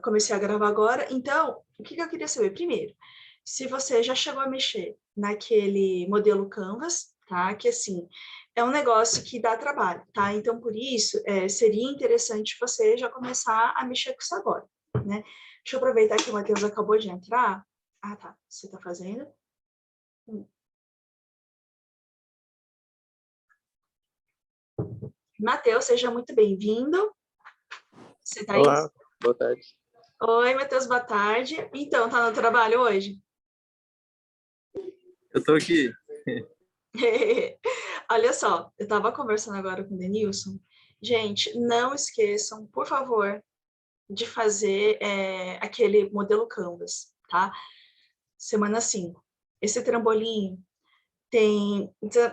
Comecei a gravar agora. Então, o que eu queria saber? Primeiro, se você já chegou a mexer naquele modelo Canvas, tá? Que, assim, é um negócio que dá trabalho, tá? Então, por isso, seria interessante você já começar a mexer com isso agora, né? Deixa eu aproveitar que o Matheus acabou de entrar. Ah, tá. Você tá fazendo? Matheus, seja muito bem-vindo. Você tá aí? Olá, boa tarde. Oi, Matheus, boa tarde. Então, tá no trabalho hoje? Eu tô aqui. Olha só, eu estava conversando agora com o Denilson. Gente, não esqueçam, por favor, de fazer aquele modelo Canvas, tá? Semana 5. Esse trambolim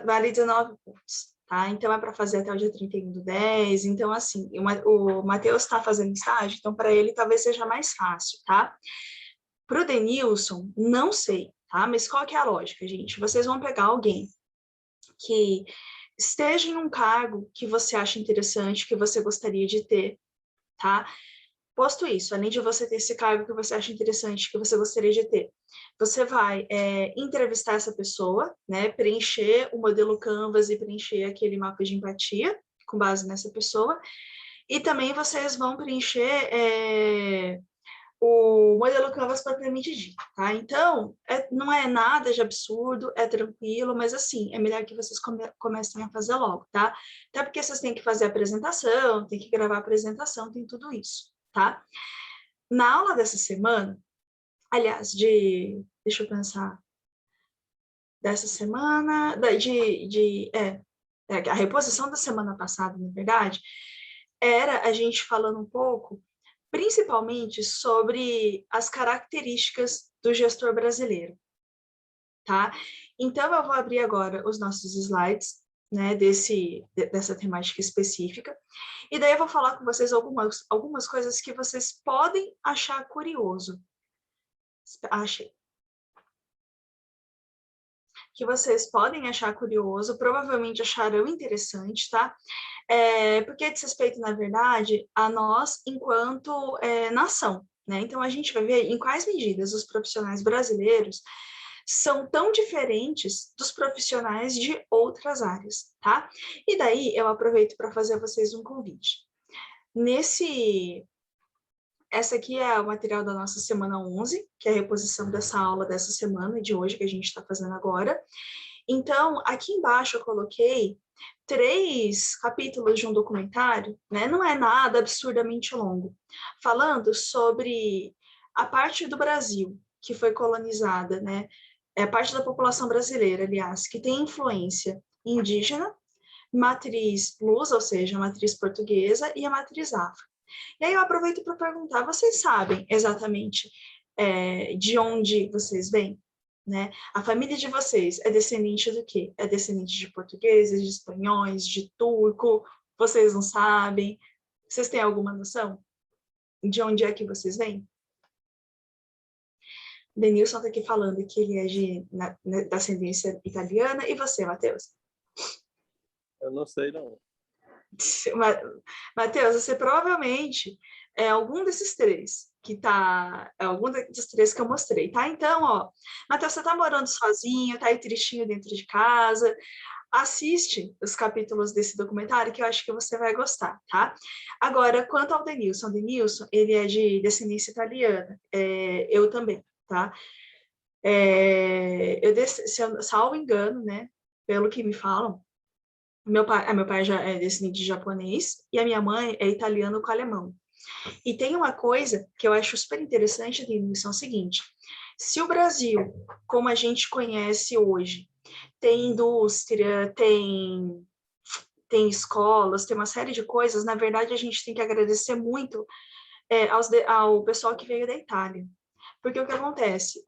vale 19 pontos, tá? Então, é para fazer até o dia 31/10. Então, assim, o Matheus está fazendo estágio, então, para ele, talvez seja mais fácil, tá? Para o Denilson, não sei, tá? Mas qual que é a lógica, gente? Vocês vão pegar alguém que esteja em um cargo que você acha interessante, que você gostaria de ter, tá? Posto isso, além de você ter esse cargo que você acha interessante, que você gostaria de ter, você vai entrevistar essa pessoa, né? Preencher o modelo Canvas e preencher aquele mapa de empatia com base nessa pessoa. E também vocês vão preencher o modelo Canvas propriamente dito, tá? Então, não é nada de absurdo, é tranquilo, mas assim, é melhor que vocês comecem a fazer logo, tá? Até porque vocês têm que fazer a apresentação, tem que gravar a apresentação, tem tudo isso, tá? Na aula dessa semana, aliás, deixa eu pensar, dessa semana, a reposição da semana passada, na verdade, era a gente falando um pouco principalmente sobre as características do gestor brasileiro, tá? Então, eu vou abrir agora os nossos slides, né, dessa temática específica, e daí eu vou falar com vocês algumas coisas que vocês podem achar curioso. Achei. Que vocês podem achar curioso, provavelmente acharão interessante, tá? Porque diz respeito, na verdade, a nós enquanto nação, né? Então, a gente vai ver em quais medidas os profissionais brasileiros são tão diferentes dos profissionais de outras áreas, tá? E daí, eu aproveito para fazer a vocês um convite. Essa aqui é o material da nossa semana 11, que é a reposição dessa aula dessa semana, de hoje, que a gente está fazendo agora. Então, aqui embaixo eu coloquei 3 capítulos de um documentário, né? Não é nada absurdamente longo, falando sobre a parte do Brasil que foi colonizada, né? É a parte da população brasileira, aliás, que tem influência indígena, matriz lusa, ou seja, matriz portuguesa, e a matriz afro. E aí eu aproveito para perguntar, vocês sabem exatamente de onde vocês vêm? Né? A família de vocês é descendente do quê? É descendente de portugueses, de espanhóis, de turco? Vocês não sabem? Vocês têm alguma noção de onde é que vocês vêm? Denilson está aqui falando que ele é de ascendência italiana. E você, Matheus? Eu não sei, não. Matheus, você provavelmente é algum desses 3 que tá, algum desses 3 que eu mostrei, tá? Então, ó, Matheus, você tá morando sozinho, tá aí tristinho dentro de casa, assiste os capítulos desse documentário que eu acho que você vai gostar, tá? Agora, quanto ao Denilson, ele é de descendência italiana, eu também, tá? Se eu salvo engano, né, pelo que me falam, meu pai já é descendente de japonês e a minha mãe é italiano com alemão. E tem uma coisa que eu acho super interessante, Denilson, é o seguinte: se o Brasil, como a gente conhece hoje, tem indústria, tem escolas, tem uma série de coisas, na verdade a gente tem que agradecer muito ao pessoal que veio da Itália. Porque o que acontece?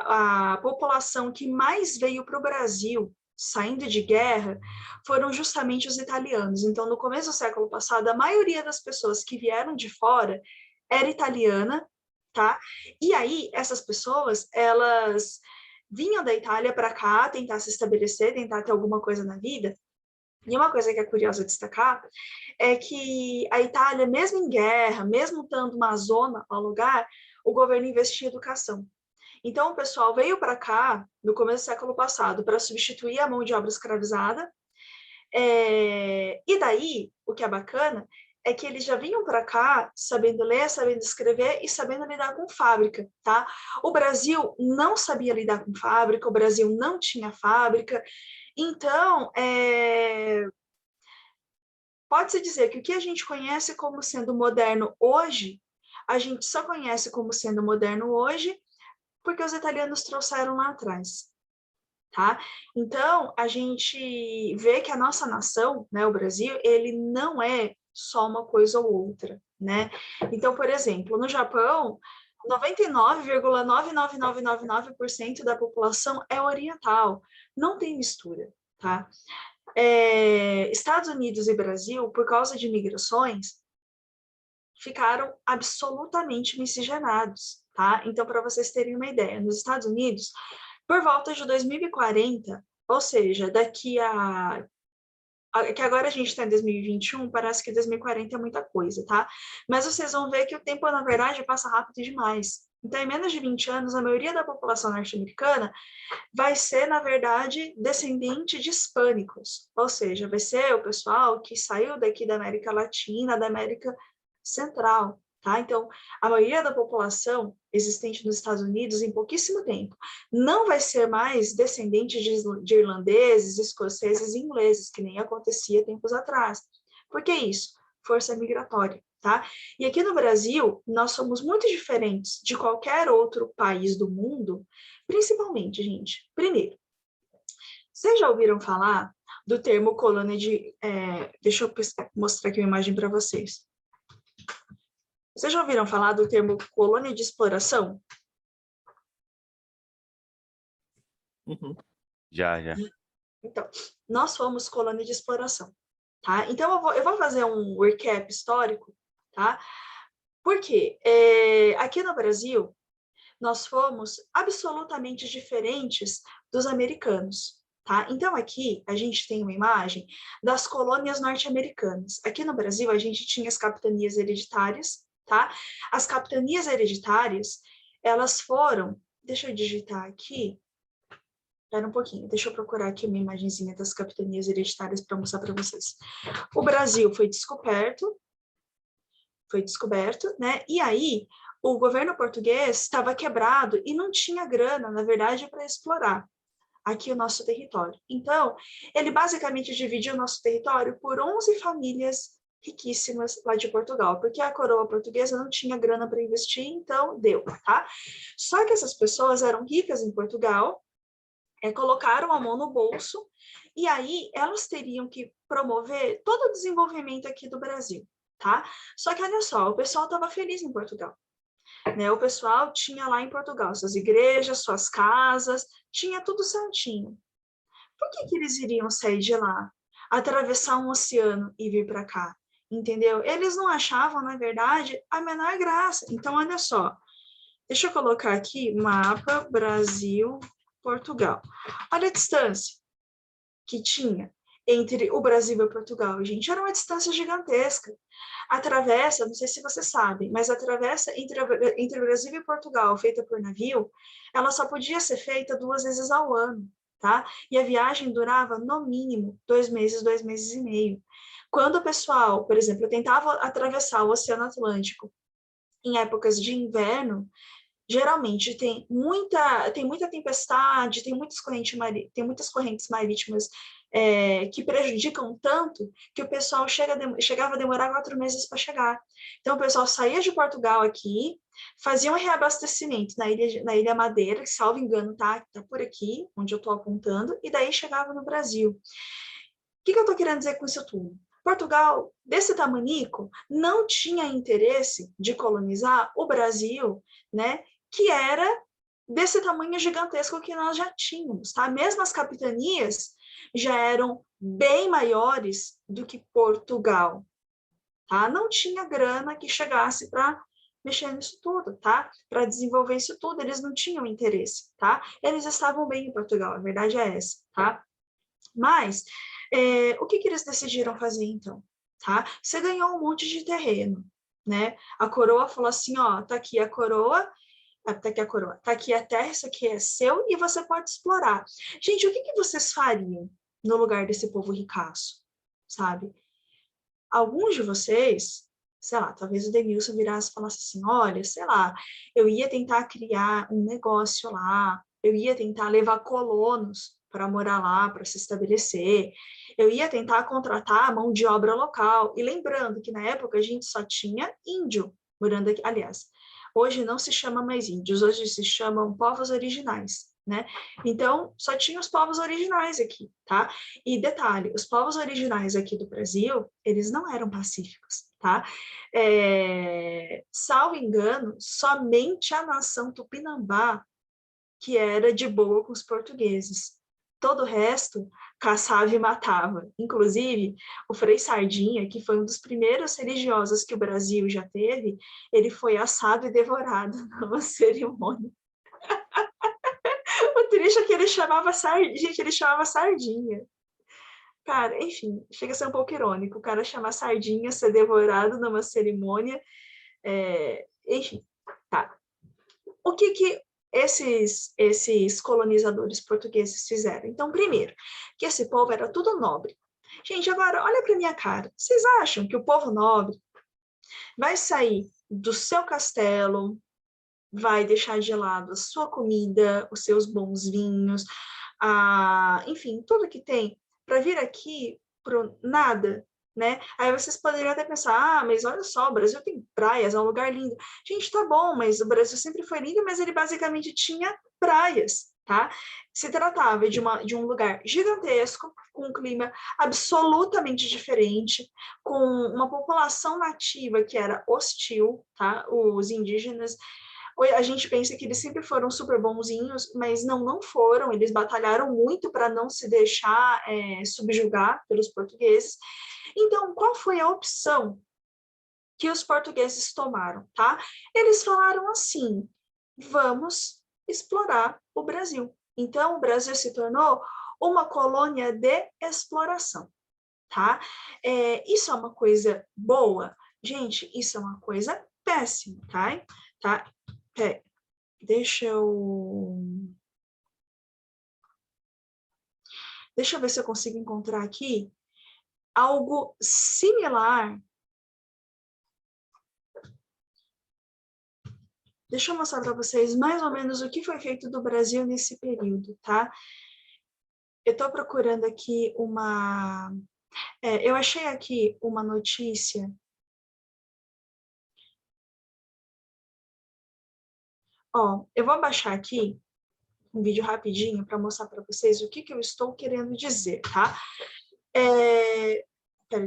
A população que mais veio para o Brasil saindo de guerra, foram justamente os italianos. Então, no começo do século passado, a maioria das pessoas que vieram de fora era italiana, tá? E aí, essas pessoas, elas vinham da Itália para cá, tentar se estabelecer, tentar ter alguma coisa na vida, E uma coisa que é curiosa destacar é que a Itália, mesmo em guerra, mesmo estando uma zona ao lugar, o governo investia em educação. Então, o pessoal veio para cá, no começo do século passado, para substituir a mão de obra escravizada. E daí, o que é bacana é que eles já vinham para cá sabendo ler, sabendo escrever e sabendo lidar com fábrica, tá? O Brasil não sabia lidar com fábrica, o Brasil não tinha fábrica. Então, pode-se dizer que o que a gente conhece como sendo moderno hoje, a gente só conhece como sendo moderno hoje porque os italianos trouxeram lá atrás, tá? Então, a gente vê que a nossa nação, né, o Brasil, ele não é só uma coisa ou outra, né? Então, por exemplo, no Japão, 99,99999% da população é oriental, não tem mistura, tá? Estados Unidos e Brasil, por causa de migrações, ficaram absolutamente miscigenados, tá? Então, para vocês terem uma ideia, nos Estados Unidos, por volta de 2040, ou seja, que agora a gente está em 2021, parece que 2040 é muita coisa, tá? Mas vocês vão ver que o tempo, na verdade, passa rápido demais. Então, em menos de 20 anos, a maioria da população norte-americana vai ser, na verdade, descendente de hispânicos, ou seja, vai ser o pessoal que saiu daqui da América Latina, da América Central, tá? Então, a maioria da população existente nos Estados Unidos, em pouquíssimo tempo, não vai ser mais descendente de irlandeses, escoceses e ingleses, que nem acontecia tempos atrás. Por que isso? Força migratória, tá? E aqui no Brasil, nós somos muito diferentes de qualquer outro país do mundo, principalmente, gente. Primeiro, vocês já ouviram falar do termo colônia de... deixa eu mostrar aqui uma imagem para vocês. Vocês já ouviram falar do termo colônia de exploração? Uhum. Já. Então, nós fomos colônia de exploração, tá? Então, eu vou fazer um recap histórico, tá? Porque aqui no Brasil, nós fomos absolutamente diferentes dos americanos, tá? Então, aqui, a gente tem uma imagem das colônias norte-americanas. Aqui no Brasil, a gente tinha as capitanias hereditárias, tá? As capitanias hereditárias, elas foram... Deixa eu digitar aqui. Espera um pouquinho, deixa eu procurar aqui uma imagenzinha das capitanias hereditárias para mostrar para vocês. O Brasil foi descoberto, né? E aí, o governo português estava quebrado e não tinha grana, na verdade, para explorar aqui o nosso território. Então, ele basicamente dividiu o nosso território por 11 famílias riquíssimas lá de Portugal, porque a coroa portuguesa não tinha grana para investir, então deu, tá? Só que essas pessoas eram ricas em Portugal, colocaram a mão no bolso, e aí elas teriam que promover todo o desenvolvimento aqui do Brasil, tá? Só que olha só, o pessoal estava feliz em Portugal, né? O pessoal tinha lá em Portugal suas igrejas, suas casas, tinha tudo certinho. Por que eles iriam sair de lá, atravessar um oceano e vir para cá? Entendeu? Eles não achavam, na verdade, a menor graça. Então, olha só, deixa eu colocar aqui, mapa Brasil, Portugal. Olha a distância que tinha entre o Brasil e Portugal, gente, era uma distância gigantesca. Atravessa, não sei se vocês sabem, mas a travessa entre o Brasil e Portugal, feita por navio, ela só podia ser feita 2 vezes ao ano, tá? E a viagem durava, no mínimo, 2 meses, 2 meses e meio. Quando o pessoal, por exemplo, tentava atravessar o Oceano Atlântico em épocas de inverno, geralmente tem muita tempestade, tem muitas correntes marítimas que prejudicam tanto que o pessoal chegava a demorar 4 meses para chegar. Então, o pessoal saía de Portugal aqui, fazia um reabastecimento na Ilha Madeira, que, salvo engano, tá por aqui, onde eu estou apontando, e daí chegava no Brasil. O que eu estou querendo dizer com isso tudo? Portugal, desse tamanico, não tinha interesse de colonizar o Brasil, né, que era desse tamanho gigantesco que nós já tínhamos, tá? Mesmo as capitanias já eram bem maiores do que Portugal, tá? Não tinha grana que chegasse para mexer nisso tudo, tá? Para desenvolver isso tudo, eles não tinham interesse, tá? Eles estavam bem em Portugal, a verdade é essa, tá? Mas O que eles decidiram fazer, então? Tá? Você ganhou um monte de terreno, né? A coroa falou assim, ó, tá aqui a coroa, tá aqui a coroa, tá aqui a terra, isso aqui é seu e você pode explorar. Gente, o que vocês fariam no lugar desse povo ricaço, sabe? Alguns de vocês, sei lá, talvez o Denilson virasse e falasse assim, olha, sei lá, eu ia tentar criar um negócio lá, eu ia tentar levar colonos para morar lá, para se estabelecer, eu ia tentar contratar a mão de obra local. E lembrando que na época a gente só tinha índio morando aqui, aliás, hoje não se chama mais índios, hoje se chamam povos originais, né? Então, só tinha os povos originais aqui, tá? E detalhe, os povos originais aqui do Brasil, eles não eram pacíficos, tá? Salvo engano, somente a nação Tupinambá que era de boa com os portugueses. Todo o resto caçava e matava. Inclusive, o Frei Sardinha, que foi um dos primeiros religiosos que o Brasil já teve, ele foi assado e devorado numa cerimônia. O triste é que ele chamava sardinha. Gente, ele chamava sardinha. Cara, enfim, chega a ser um pouco irônico. O cara chamar sardinha, ser devorado numa cerimônia. Enfim, tá. O que esses colonizadores portugueses fizeram? Então, primeiro, que esse povo era tudo nobre. Gente, agora, olha para minha cara. Vocês acham que o povo nobre vai sair do seu castelo, vai deixar de lado a sua comida, os seus bons vinhos, enfim, tudo que tem, para vir aqui pro nada, né? Aí vocês poderiam até pensar, mas olha só, o Brasil tem praias, é um lugar lindo. Gente, tá bom, mas o Brasil sempre foi lindo, mas ele basicamente tinha praias, tá? Se tratava de um lugar gigantesco, com um clima absolutamente diferente, com uma população nativa que era hostil, tá? Os indígenas, a gente pensa que eles sempre foram super bonzinhos, mas não foram. Eles batalharam muito para não se deixar subjugar pelos portugueses. Então, qual foi a opção que os portugueses tomaram, tá? Eles falaram assim, vamos explorar o Brasil. Então, o Brasil se tornou uma colônia de exploração, tá? Isso é uma coisa boa? Gente, isso é uma coisa péssima, tá? Deixa eu ver se eu consigo encontrar aqui algo similar. Deixa eu mostrar para vocês mais ou menos o que foi feito do Brasil nesse período, tá? Eu estou procurando aqui eu achei aqui uma notícia. Ó, eu vou abaixar aqui um vídeo rapidinho para mostrar para vocês o que eu estou querendo dizer, tá? Peraí,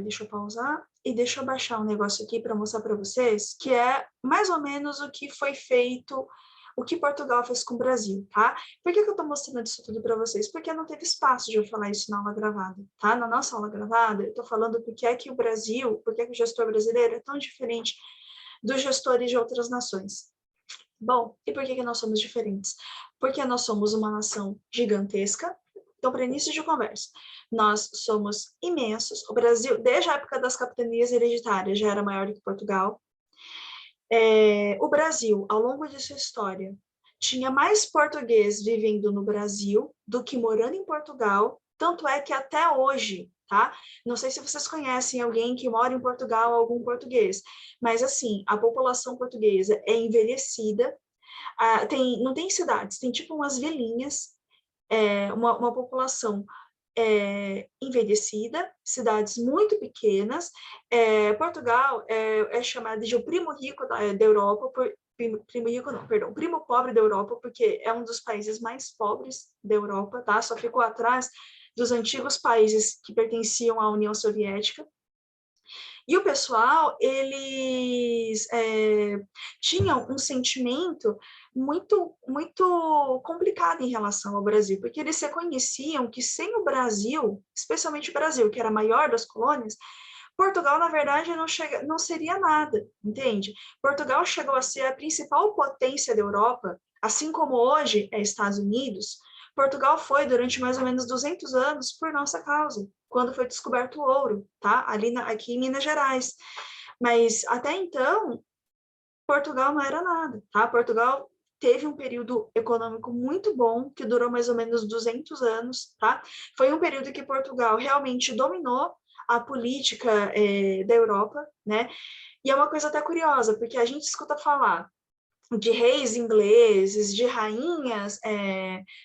deixa eu pausar e deixa eu baixar um negócio aqui para mostrar para vocês, que é mais ou menos o que foi feito, o que Portugal fez com o Brasil, tá? Por que eu estou mostrando isso tudo para vocês? Porque não teve espaço de eu falar isso na aula gravada, tá? Na nossa aula gravada, eu estou falando porque é que o Brasil, porque é que o gestor brasileiro é tão diferente dos gestores de outras nações. Bom, e por que nós somos diferentes? Porque nós somos uma nação gigantesca. Então, para início de conversa, nós somos imensos. O Brasil, desde a época das capitanias hereditárias, já era maior do que Portugal. O Brasil, ao longo de sua história, tinha mais português vivendo no Brasil do que morando em Portugal. Tanto é que até hoje, tá? Não sei se vocês conhecem alguém que mora em Portugal, algum português, mas assim, a população portuguesa é envelhecida, não tem cidades, tem tipo umas vilinhas, uma população envelhecida, cidades muito pequenas. Portugal é chamado de o primo rico da Europa, primo rico não, perdão, primo pobre da Europa, porque é um dos países mais pobres da Europa, tá? Só ficou atrás dos antigos países que pertenciam à União Soviética. E o pessoal, eles tinham um sentimento muito, muito complicado em relação ao Brasil, porque eles reconheciam que sem o Brasil, especialmente o Brasil, que era a maior das colônias, Portugal, na verdade, não seria nada, entende? Portugal chegou a ser a principal potência da Europa, assim como hoje é Estados Unidos. Portugal foi durante mais ou menos 200 anos por nossa causa, quando foi descoberto o ouro, tá? Aqui em Minas Gerais. Mas até então, Portugal não era nada, tá? Portugal teve um período econômico muito bom, que durou mais ou menos 200 anos, tá? Foi um período que Portugal realmente dominou a política da Europa, né? E é uma coisa até curiosa, porque a gente escuta falar de reis ingleses, de rainhas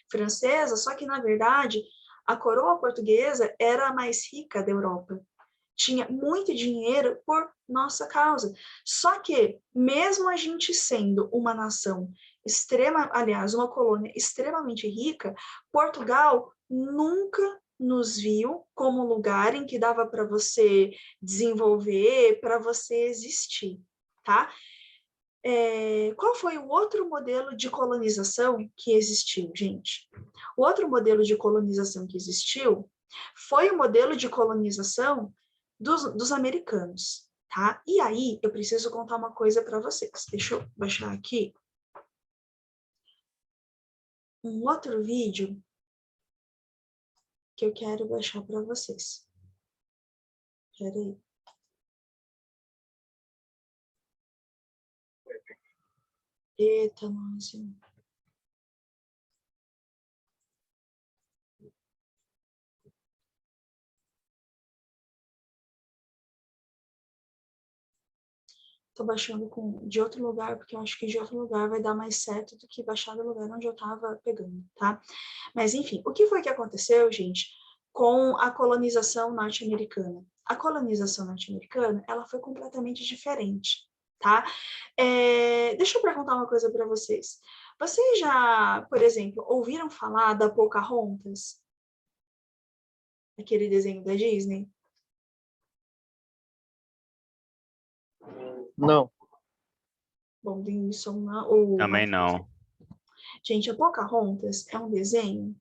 francesas, só que, na verdade, a coroa portuguesa era a mais rica da Europa. Tinha muito dinheiro por nossa causa. Só que, mesmo a gente sendo uma nação aliás, uma colônia extremamente rica, Portugal nunca nos viu como um lugar em que dava para você desenvolver, para você existir, tá? Qual foi o outro modelo de colonização que existiu, gente? O outro modelo de colonização que existiu foi o modelo de colonização dos americanos, tá? E aí, eu preciso contar uma coisa para vocês. Deixa eu baixar aqui um outro vídeo que eu quero baixar para vocês. Espera aí. Eita, nossa. Tô baixando de outro lugar, porque eu acho que de outro lugar vai dar mais certo do que baixar do lugar onde eu tava pegando, tá? Mas, enfim, o que foi que aconteceu, gente, com a colonização norte-americana? A colonização norte-americana, ela foi completamente diferente, tá? Deixa eu perguntar uma coisa para vocês. Vocês já, por exemplo, ouviram falar da Pocahontas? Aquele desenho da Disney? Não. Bom, isso não. Também não. Gente, a Pocahontas é um desenho.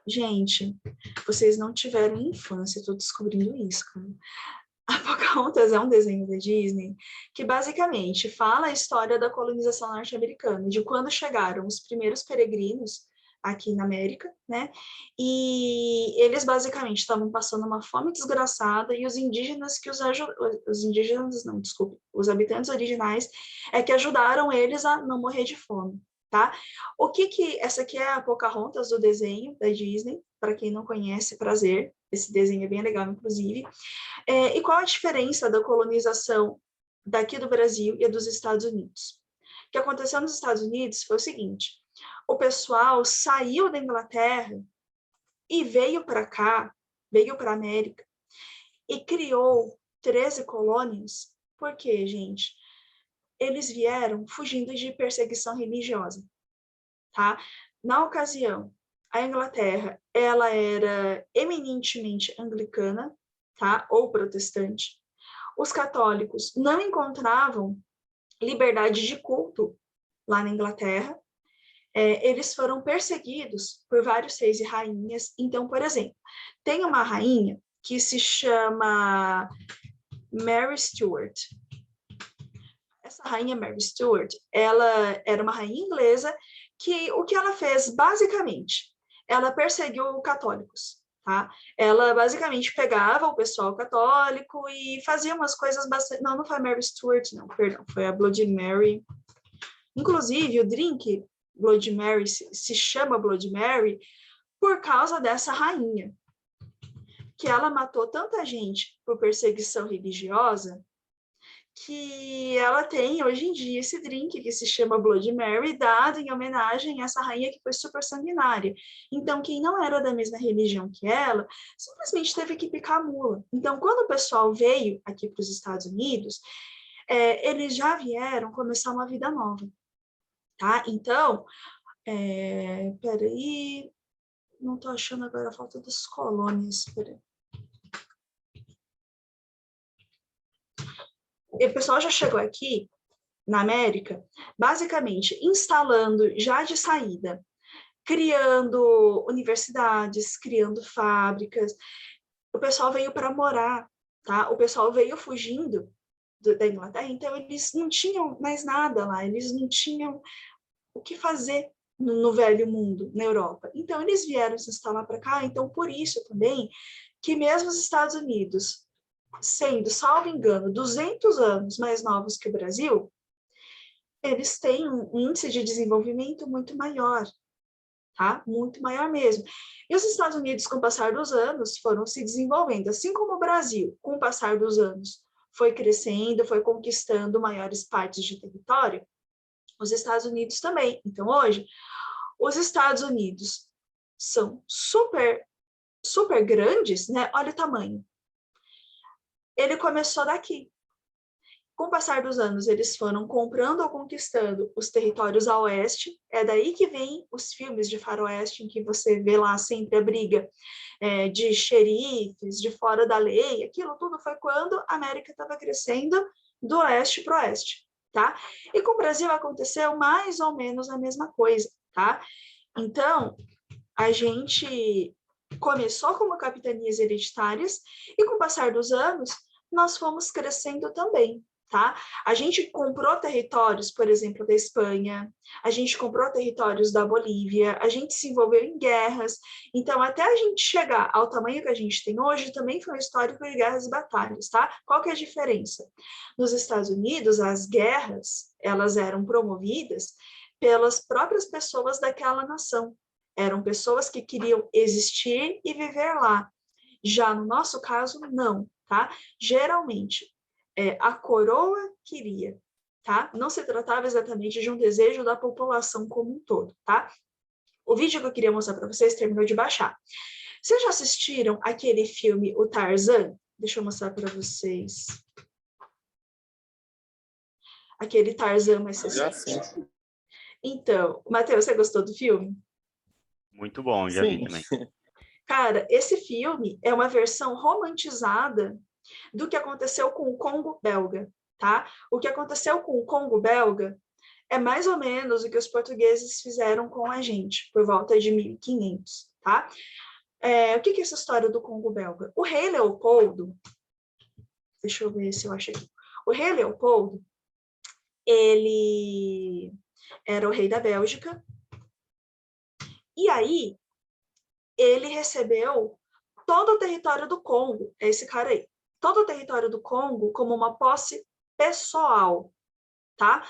Gente, vocês não tiveram infância, eu tô descobrindo isso, cara. A Pocahontas é um desenho da Disney que basicamente fala a história da colonização norte-americana, de quando chegaram os primeiros peregrinos aqui na América, né? E eles basicamente estavam passando uma fome desgraçada e os indígenas os indígenas não, desculpe, os habitantes originais que ajudaram eles a não morrer de fome, tá? Essa aqui é a Pocahontas do desenho da Disney, para quem não conhece, prazer. Esse desenho é bem legal, inclusive. E qual a diferença da colonização daqui do Brasil e dos Estados Unidos? O que aconteceu nos Estados Unidos foi o seguinte: o pessoal saiu da Inglaterra e veio para cá, veio para a América, e criou 13 colônias. Por quê, gente? Eles vieram fugindo de perseguição religiosa, tá? Na ocasião, a Inglaterra, ela era eminentemente anglicana, tá? Ou protestante. Os católicos não encontravam liberdade de culto lá na Inglaterra. Eles foram perseguidos por vários reis e rainhas. Então, por exemplo, tem uma rainha que se chama Mary Stuart. Essa rainha Mary Stuart, ela era uma rainha inglesa que o que ela fez, basicamente, ela perseguiu católicos, tá? Ela basicamente pegava o pessoal católico e fazia umas coisas bastante... Não foi a Mary Stuart, não, perdão, foi a Bloody Mary. Inclusive, o drink Bloody Mary se chama Bloody Mary por causa dessa rainha, que ela matou tanta gente por perseguição religiosa que ela tem hoje em dia esse drink que se chama Bloody Mary, dado em homenagem a essa rainha que foi super sanguinária. Então, quem não era da mesma religião que ela, simplesmente teve que picar a mula. Então, quando o pessoal veio aqui para os Estados Unidos, eles já vieram começar uma vida nova, tá? Então, peraí, não estou achando agora a falta das colônias, peraí. O pessoal já chegou aqui na América, basicamente instalando já de saída, criando universidades, criando fábricas. O pessoal veio para morar, tá? O pessoal veio fugindo da Inglaterra, então eles não tinham mais nada lá, eles não tinham o que fazer no velho mundo, na Europa. Então eles vieram se instalar para cá, então por isso também que mesmo os Estados Unidos, sendo, salvo engano, 200 anos mais novos que o Brasil, eles têm um índice de desenvolvimento muito maior, tá? Muito maior mesmo. E os Estados Unidos, com o passar dos anos, foram se desenvolvendo, assim como o Brasil, com o passar dos anos, foi crescendo, foi conquistando maiores partes de território, os Estados Unidos também. Então, hoje, os Estados Unidos são super, super grandes, né? Olha o tamanho. Ele começou daqui. Com o passar dos anos, eles foram comprando ou conquistando os territórios a oeste. É daí que vem os filmes de faroeste, em que você vê lá sempre a briga de xerifes, de fora da lei. Aquilo tudo foi quando a América estava crescendo do oeste para o oeste, tá? E com o Brasil aconteceu mais ou menos a mesma coisa, tá? Então, a gente começou como capitanias hereditárias e com o passar dos anos, nós fomos crescendo também, tá? A gente comprou territórios, por exemplo, da Espanha, a gente comprou territórios da Bolívia, a gente se envolveu em guerras. Então, até a gente chegar ao tamanho que a gente tem hoje, também foi um histórico de guerras e batalhas, tá? Qual que é a diferença? Nos Estados Unidos, as guerras, elas eram promovidas pelas próprias pessoas daquela nação. Eram pessoas que queriam existir e viver lá. Já no nosso caso, não, tá? Geralmente, a coroa queria, tá? Não se tratava exatamente de um desejo da população como um todo, tá? O vídeo que eu queria mostrar para vocês terminou de baixar. Vocês já assistiram aquele filme, o Tarzan? Deixa eu mostrar para vocês. Aquele Tarzan mais recente. Então, Matheus, você gostou do filme? Muito bom, já vi também. Cara, esse filme é uma versão romantizada do que aconteceu com o Congo belga, tá? O que aconteceu com o Congo belga é mais ou menos o que os portugueses fizeram com a gente, por volta de 1500, tá? O que é essa história do Congo belga? O rei Leopoldo, deixa eu ver se eu acho aqui. O rei Leopoldo, ele era o rei da Bélgica, e aí ele recebeu todo o território do Congo, é esse cara aí, todo o território do Congo como uma posse pessoal, tá?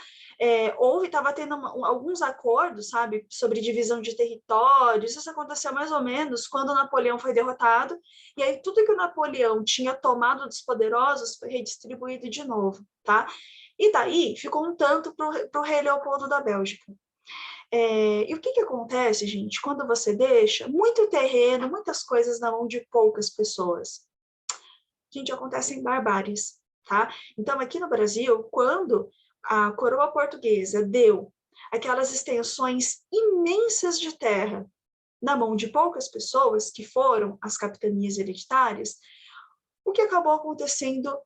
Estava tendo alguns acordos, sabe, sobre divisão de territórios. Isso aconteceu mais ou menos quando Napoleão foi derrotado, e aí tudo que o Napoleão tinha tomado dos poderosos foi redistribuído de novo, tá? E daí ficou um tanto para o rei Leopoldo da Bélgica. E o que acontece, gente, quando você deixa muito terreno, muitas coisas na mão de poucas pessoas? Gente, acontecem barbáries, tá? Então, aqui no Brasil, quando a coroa portuguesa deu aquelas extensões imensas de terra na mão de poucas pessoas, que foram as capitanias hereditárias, o que acabou acontecendo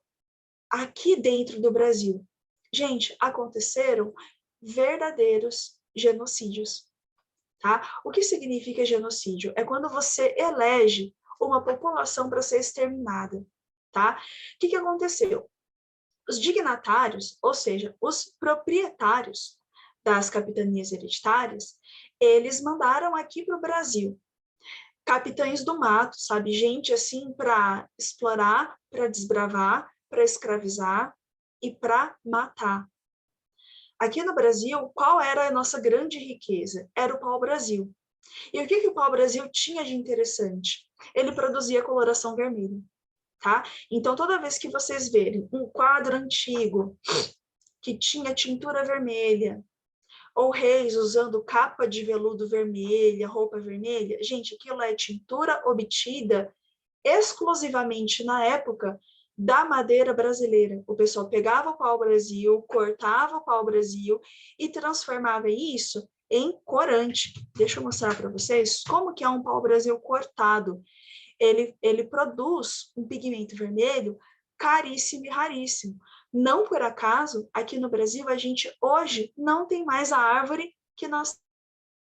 aqui dentro do Brasil? Gente, aconteceram verdadeiros genocídios, tá? O que significa genocídio? É quando você elege uma população para ser exterminada, tá? O que aconteceu? Os dignatários, ou seja, os proprietários das capitanias hereditárias, eles mandaram aqui para o Brasil capitães do mato, sabe? Gente assim para explorar, para desbravar, para escravizar e para matar. Aqui no Brasil, qual era a nossa grande riqueza? Era o pau-brasil. E o que o pau-brasil tinha de interessante? Ele produzia coloração vermelha, tá? Então, toda vez que vocês verem um quadro antigo que tinha tintura vermelha, ou reis usando capa de veludo vermelha, roupa vermelha, gente, aquilo é tintura obtida exclusivamente na época da madeira brasileira. O pessoal pegava o pau-brasil, cortava o pau-brasil e transformava isso em corante. Deixa eu mostrar para vocês como que é um pau-brasil cortado. Ele produz um pigmento vermelho caríssimo e raríssimo. Não por acaso, aqui no Brasil, a gente hoje não tem mais a árvore que nós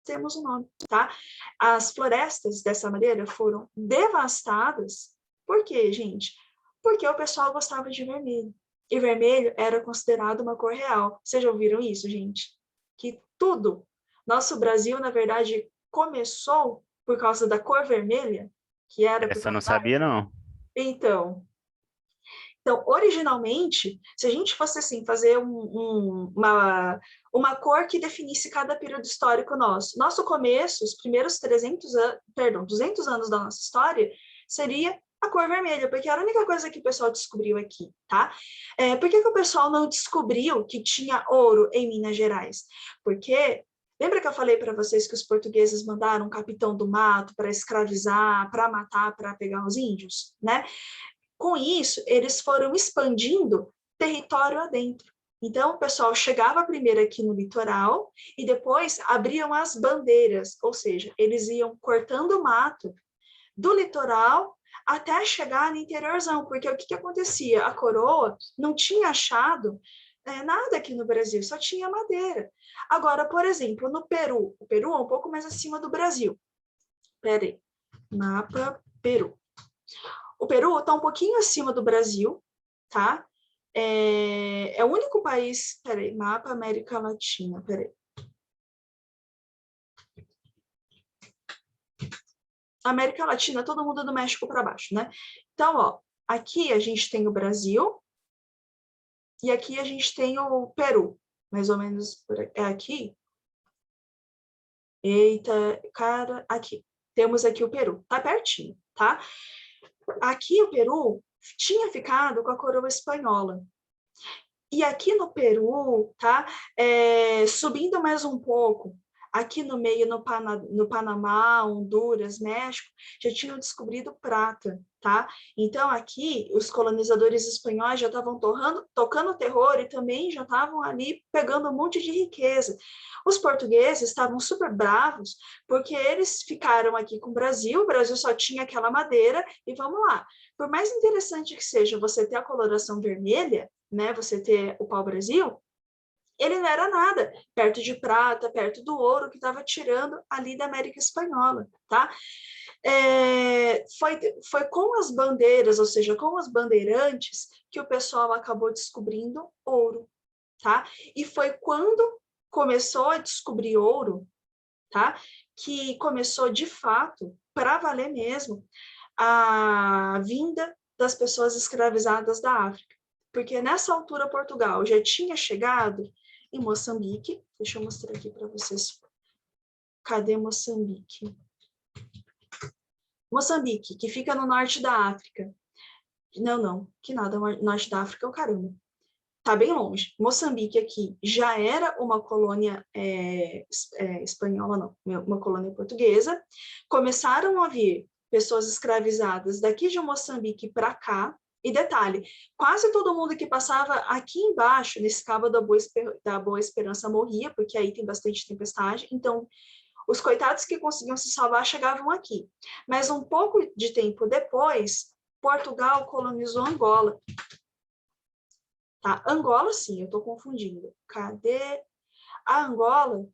temos o nome, tá? As florestas dessa maneira foram devastadas. Por quê, gente? Porque o pessoal gostava de vermelho. E vermelho era considerado uma cor real. Vocês já ouviram isso, gente? Que tudo. Nosso Brasil, na verdade, começou por causa da cor vermelha. que era... Essa eu não sabia, não. Então, originalmente, se a gente fosse assim, fazer uma cor que definisse cada período histórico nosso começo, os primeiros 200 anos da nossa história, seria a cor vermelha, porque era a única coisa que o pessoal descobriu aqui, tá? Por que o pessoal não descobriu que tinha ouro em Minas Gerais? Porque lembra que eu falei para vocês que os portugueses mandaram um capitão do mato para escravizar, para matar, para pegar os índios, né? Com isso, eles foram expandindo território adentro. Então, o pessoal chegava primeiro aqui no litoral e depois abriam as bandeiras, ou seja, eles iam cortando o mato do litoral até chegar no interiorzão, porque o que acontecia? A coroa não tinha achado nada aqui no Brasil, só tinha madeira. Agora, por exemplo, no Peru, o Peru é um pouco mais acima do Brasil. Peraí, mapa Peru. O Peru está um pouquinho acima do Brasil, tá? É o único país... Peraí, mapa América Latina, peraí. América Latina, todo mundo do México para baixo, né? Então, ó, aqui a gente tem o Brasil e aqui a gente tem o Peru, mais ou menos por aqui. É aqui? Eita, cara, aqui. Temos aqui o Peru, tá pertinho, tá? Aqui o Peru tinha ficado com a coroa espanhola. E aqui no Peru, tá? Subindo mais um pouco, aqui no meio, no Panamá, Honduras, México, já tinham descobrido prata, tá? Então, aqui, os colonizadores espanhóis já estavam tocando terror e também já estavam ali pegando um monte de riqueza. Os portugueses estavam super bravos, porque eles ficaram aqui com o Brasil só tinha aquela madeira, e vamos lá. Por mais interessante que seja você ter a coloração vermelha, né, você ter o pau-brasil, ele não era nada perto de prata, perto do ouro que estava tirando ali da América Espanhola, tá? Foi com as bandeiras, ou seja, com os bandeirantes, que o pessoal acabou descobrindo ouro, tá? E foi quando começou a descobrir ouro, tá? Que começou, de fato, para valer mesmo, a vinda das pessoas escravizadas da África. Porque nessa altura Portugal já tinha chegado em Moçambique. Deixa eu mostrar aqui para vocês. Cadê Moçambique? Moçambique, que fica no norte da África. Não, que nada, norte da África é o caramba. Tá bem longe. Moçambique aqui já era uma colônia espanhola, não, uma colônia portuguesa. Começaram a vir pessoas escravizadas daqui de Moçambique para cá. E detalhe, quase todo mundo que passava aqui embaixo, nesse Cabo da Boa Esperança, morria, porque aí tem bastante tempestade. Então, os coitados que conseguiam se salvar chegavam aqui. Mas um pouco de tempo depois, Portugal colonizou Angola. Tá? Angola, sim, eu estou confundindo. Cadê? A Angola,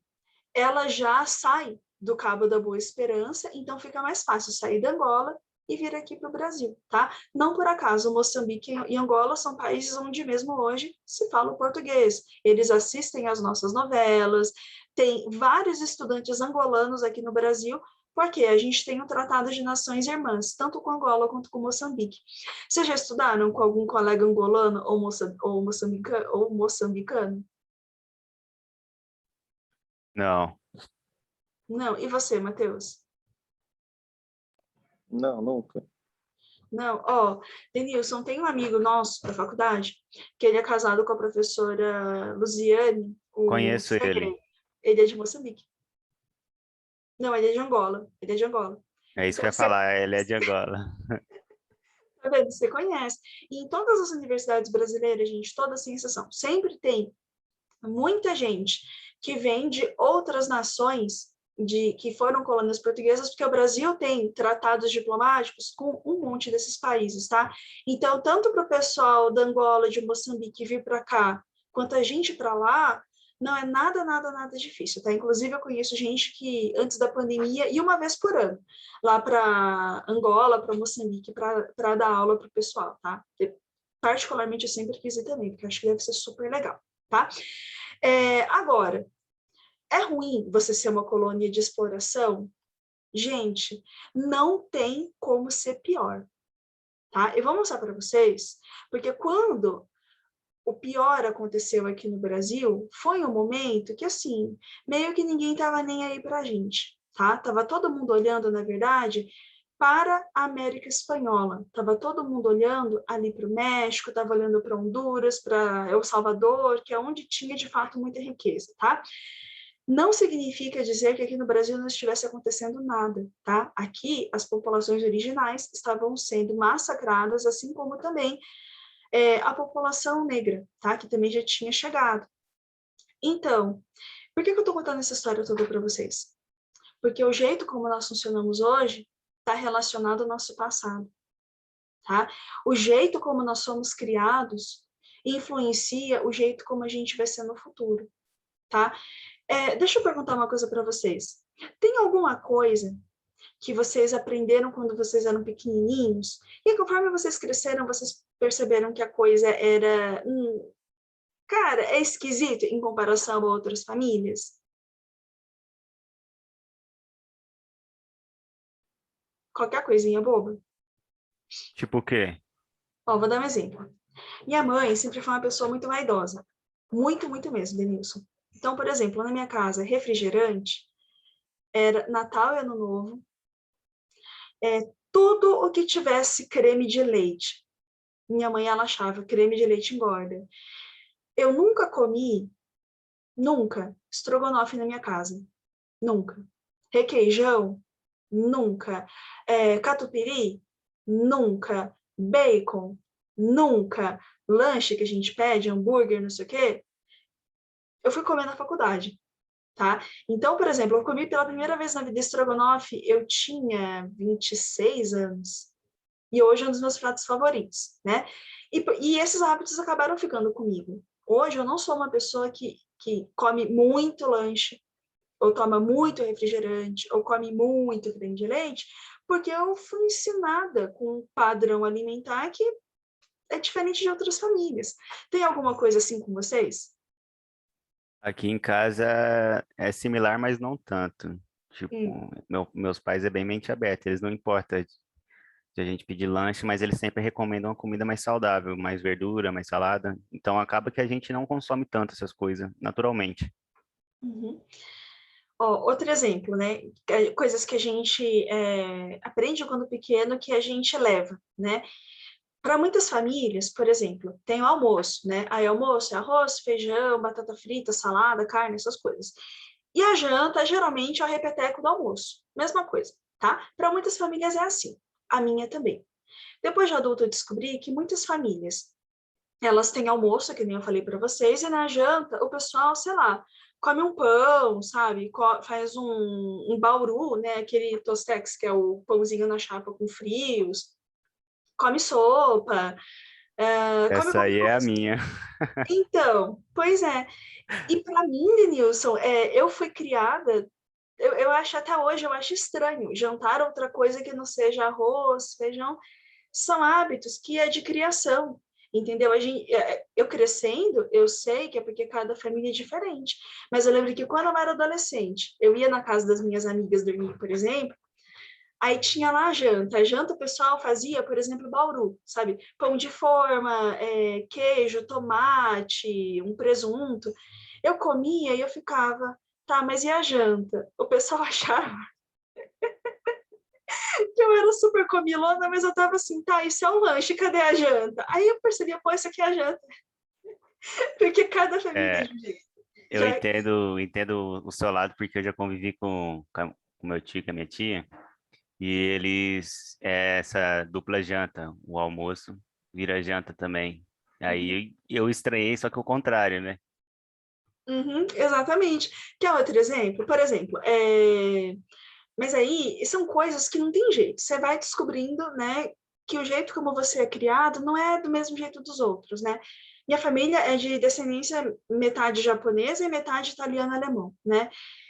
ela já sai do Cabo da Boa Esperança, então fica mais fácil sair da Angola e vir aqui para o Brasil, tá? Não por acaso, Moçambique e Angola são países onde mesmo hoje se fala o português. Eles assistem às nossas novelas, tem vários estudantes angolanos aqui no Brasil, porque a gente tem um tratado de nações irmãs, tanto com Angola quanto com Moçambique. Vocês já estudaram com algum colega angolano ou moçambicano? Não. Não. E você, Matheus? Não, nunca. Não, ó, Denilson, tem um amigo nosso da faculdade, que ele é casado com a professora Luziane, o Conheço ele. Segre. Ele é de Moçambique. Não, ele é de Angola. Ele é de Angola. É isso que Então, eu ia falar, ele é de Angola. tá vendo? Você conhece. E em todas as universidades brasileiras, gente, toda sem exceção, sempre tem muita gente que vem de outras nações que foram colônias portuguesas, porque o Brasil tem tratados diplomáticos com um monte desses países, tá? Então, tanto para o pessoal da Angola, de Moçambique vir para cá, quanto a gente para lá, não é nada difícil, tá? Inclusive, eu conheço gente que, antes da pandemia, ia uma vez por ano, lá para Angola, para Moçambique, para dar aula para o pessoal, tá? Particularmente, eu sempre quis ir também, porque eu acho que deve ser super legal, tá? Agora, é ruim você ser uma colônia de exploração? Gente, não tem como ser pior, tá? Eu vou mostrar para vocês, porque quando o pior aconteceu aqui no Brasil, foi um momento que, assim, meio que ninguém estava nem aí para a gente, tá? Tava todo mundo olhando, na verdade, para a América Espanhola. Tava todo mundo olhando ali para o México, tava olhando para Honduras, para El Salvador, que é onde tinha, de fato, muita riqueza, tá? Não significa dizer que aqui no Brasil não estivesse acontecendo nada, tá? Aqui, as populações originais estavam sendo massacradas, assim como também a população negra, tá? Que também já tinha chegado. Então, por que eu estou contando essa história toda para vocês? Porque o jeito como nós funcionamos hoje está relacionado ao nosso passado, tá? O jeito como nós somos criados influencia o jeito como a gente vai ser no futuro, tá? Deixa eu perguntar uma coisa para vocês. Tem alguma coisa que vocês aprenderam quando vocês eram pequenininhos e conforme vocês cresceram, vocês perceberam que a coisa era, cara, é esquisito em comparação a outras famílias? Qualquer coisinha boba. Tipo o quê? Ó, vou dar um exemplo. Minha mãe sempre foi uma pessoa muito vaidosa. Muito, muito mesmo, Denilson. Então, por exemplo, na minha casa, refrigerante era Natal e Ano Novo, tudo o que tivesse creme de leite. Minha mãe, ela achava creme de leite engorda. Eu nunca comi, nunca, estrogonofe na minha casa. Nunca. Requeijão? Nunca. Catupiry? Nunca. Bacon? Nunca. Lanche que a gente pede, hambúrguer, não sei o quê? Eu fui comer na faculdade, tá? Então, por exemplo, eu comi pela primeira vez na vida estrogonofe, eu tinha 26 anos. E hoje é um dos meus pratos favoritos, né? E esses hábitos acabaram ficando comigo. Hoje eu não sou uma pessoa que come muito lanche, ou toma muito refrigerante, ou come muito creme de leite, porque eu fui ensinada com um padrão alimentar que é diferente de outras famílias. Tem alguma coisa assim com vocês? Aqui em casa é similar, mas não tanto. Hum. Tipo, meus pais é bem mente aberta, eles não importam de a gente pedir lanche, mas eles sempre recomendam uma comida mais saudável, mais verdura, mais salada. Então acaba que a gente não consome tanto essas coisas, naturalmente. Uhum. Ó, outro exemplo, né? Coisas que a gente aprende quando pequeno que a gente leva, né? Para muitas famílias, por exemplo, tem o almoço, né? Aí almoço é arroz, feijão, batata frita, salada, carne, essas coisas. E a janta, geralmente, é o repeteco do almoço. Mesma coisa, tá? Para muitas famílias é assim. A minha também. Depois de adulto, eu descobri que muitas famílias, elas têm almoço, que nem eu falei para vocês, e na janta, o pessoal, sei lá, come um pão, sabe? Faz um bauru, né? Aquele tostex, que é o pãozinho na chapa com frios. Come sopa, come Essa qualquer aí é a coisa. minha. Então, pois é. E para mim, Denilson, eu fui criada, eu acho até hoje, eu acho estranho jantar outra coisa que não seja arroz, feijão, são hábitos que é de criação, entendeu? Eu crescendo, eu sei que é porque cada família é diferente, mas eu lembro que quando eu era adolescente, eu ia na casa das minhas amigas dormir, por exemplo, aí tinha lá a janta. A janta o pessoal fazia, por exemplo, bauru, sabe? Pão de forma, queijo, tomate, um presunto. Eu comia e eu ficava, tá, mas e a janta? O pessoal achava que eu era super comilona, mas eu tava assim, tá, isso é um lanche, cadê a janta? Aí eu percebia, pô, isso aqui é a janta. Porque cada família é É, de um jeito. eu Já... entendo o seu lado, porque eu já convivi com meu tio e com a minha tia, e eles, essa dupla janta, o almoço vira janta também. Uhum, Aí eu estranhei, só que o contrário, né? uhum, exatamente. Quer outro exemplo? Por exemplo, mas aí são coisas que não tem jeito. Você vai descobrindo, né, que o jeito como você é criado não é do mesmo jeito dos outros, né? Minha família é de descendência metade japonesa e metade italiano-alemão, né?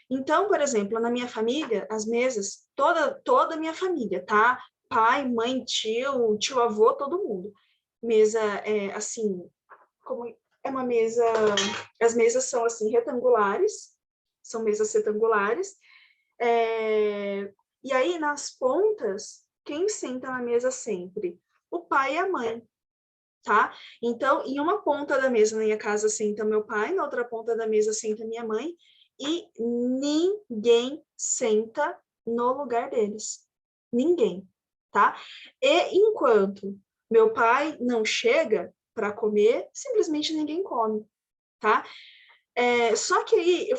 Então, por exemplo, na minha família, as mesas, toda a minha família, tá? Pai, mãe, tio, avô, todo mundo. Mesa assim, como é uma mesa, as mesas são assim retangulares, são mesas retangulares, E aí, nas pontas, quem senta na mesa sempre? O pai e a mãe, tá? Então, em uma ponta da mesa na minha casa senta meu pai, na outra ponta da mesa senta minha mãe, e ninguém senta no lugar deles. Ninguém, tá? E enquanto meu pai não chega para comer, simplesmente ninguém come, tá? Só que aí,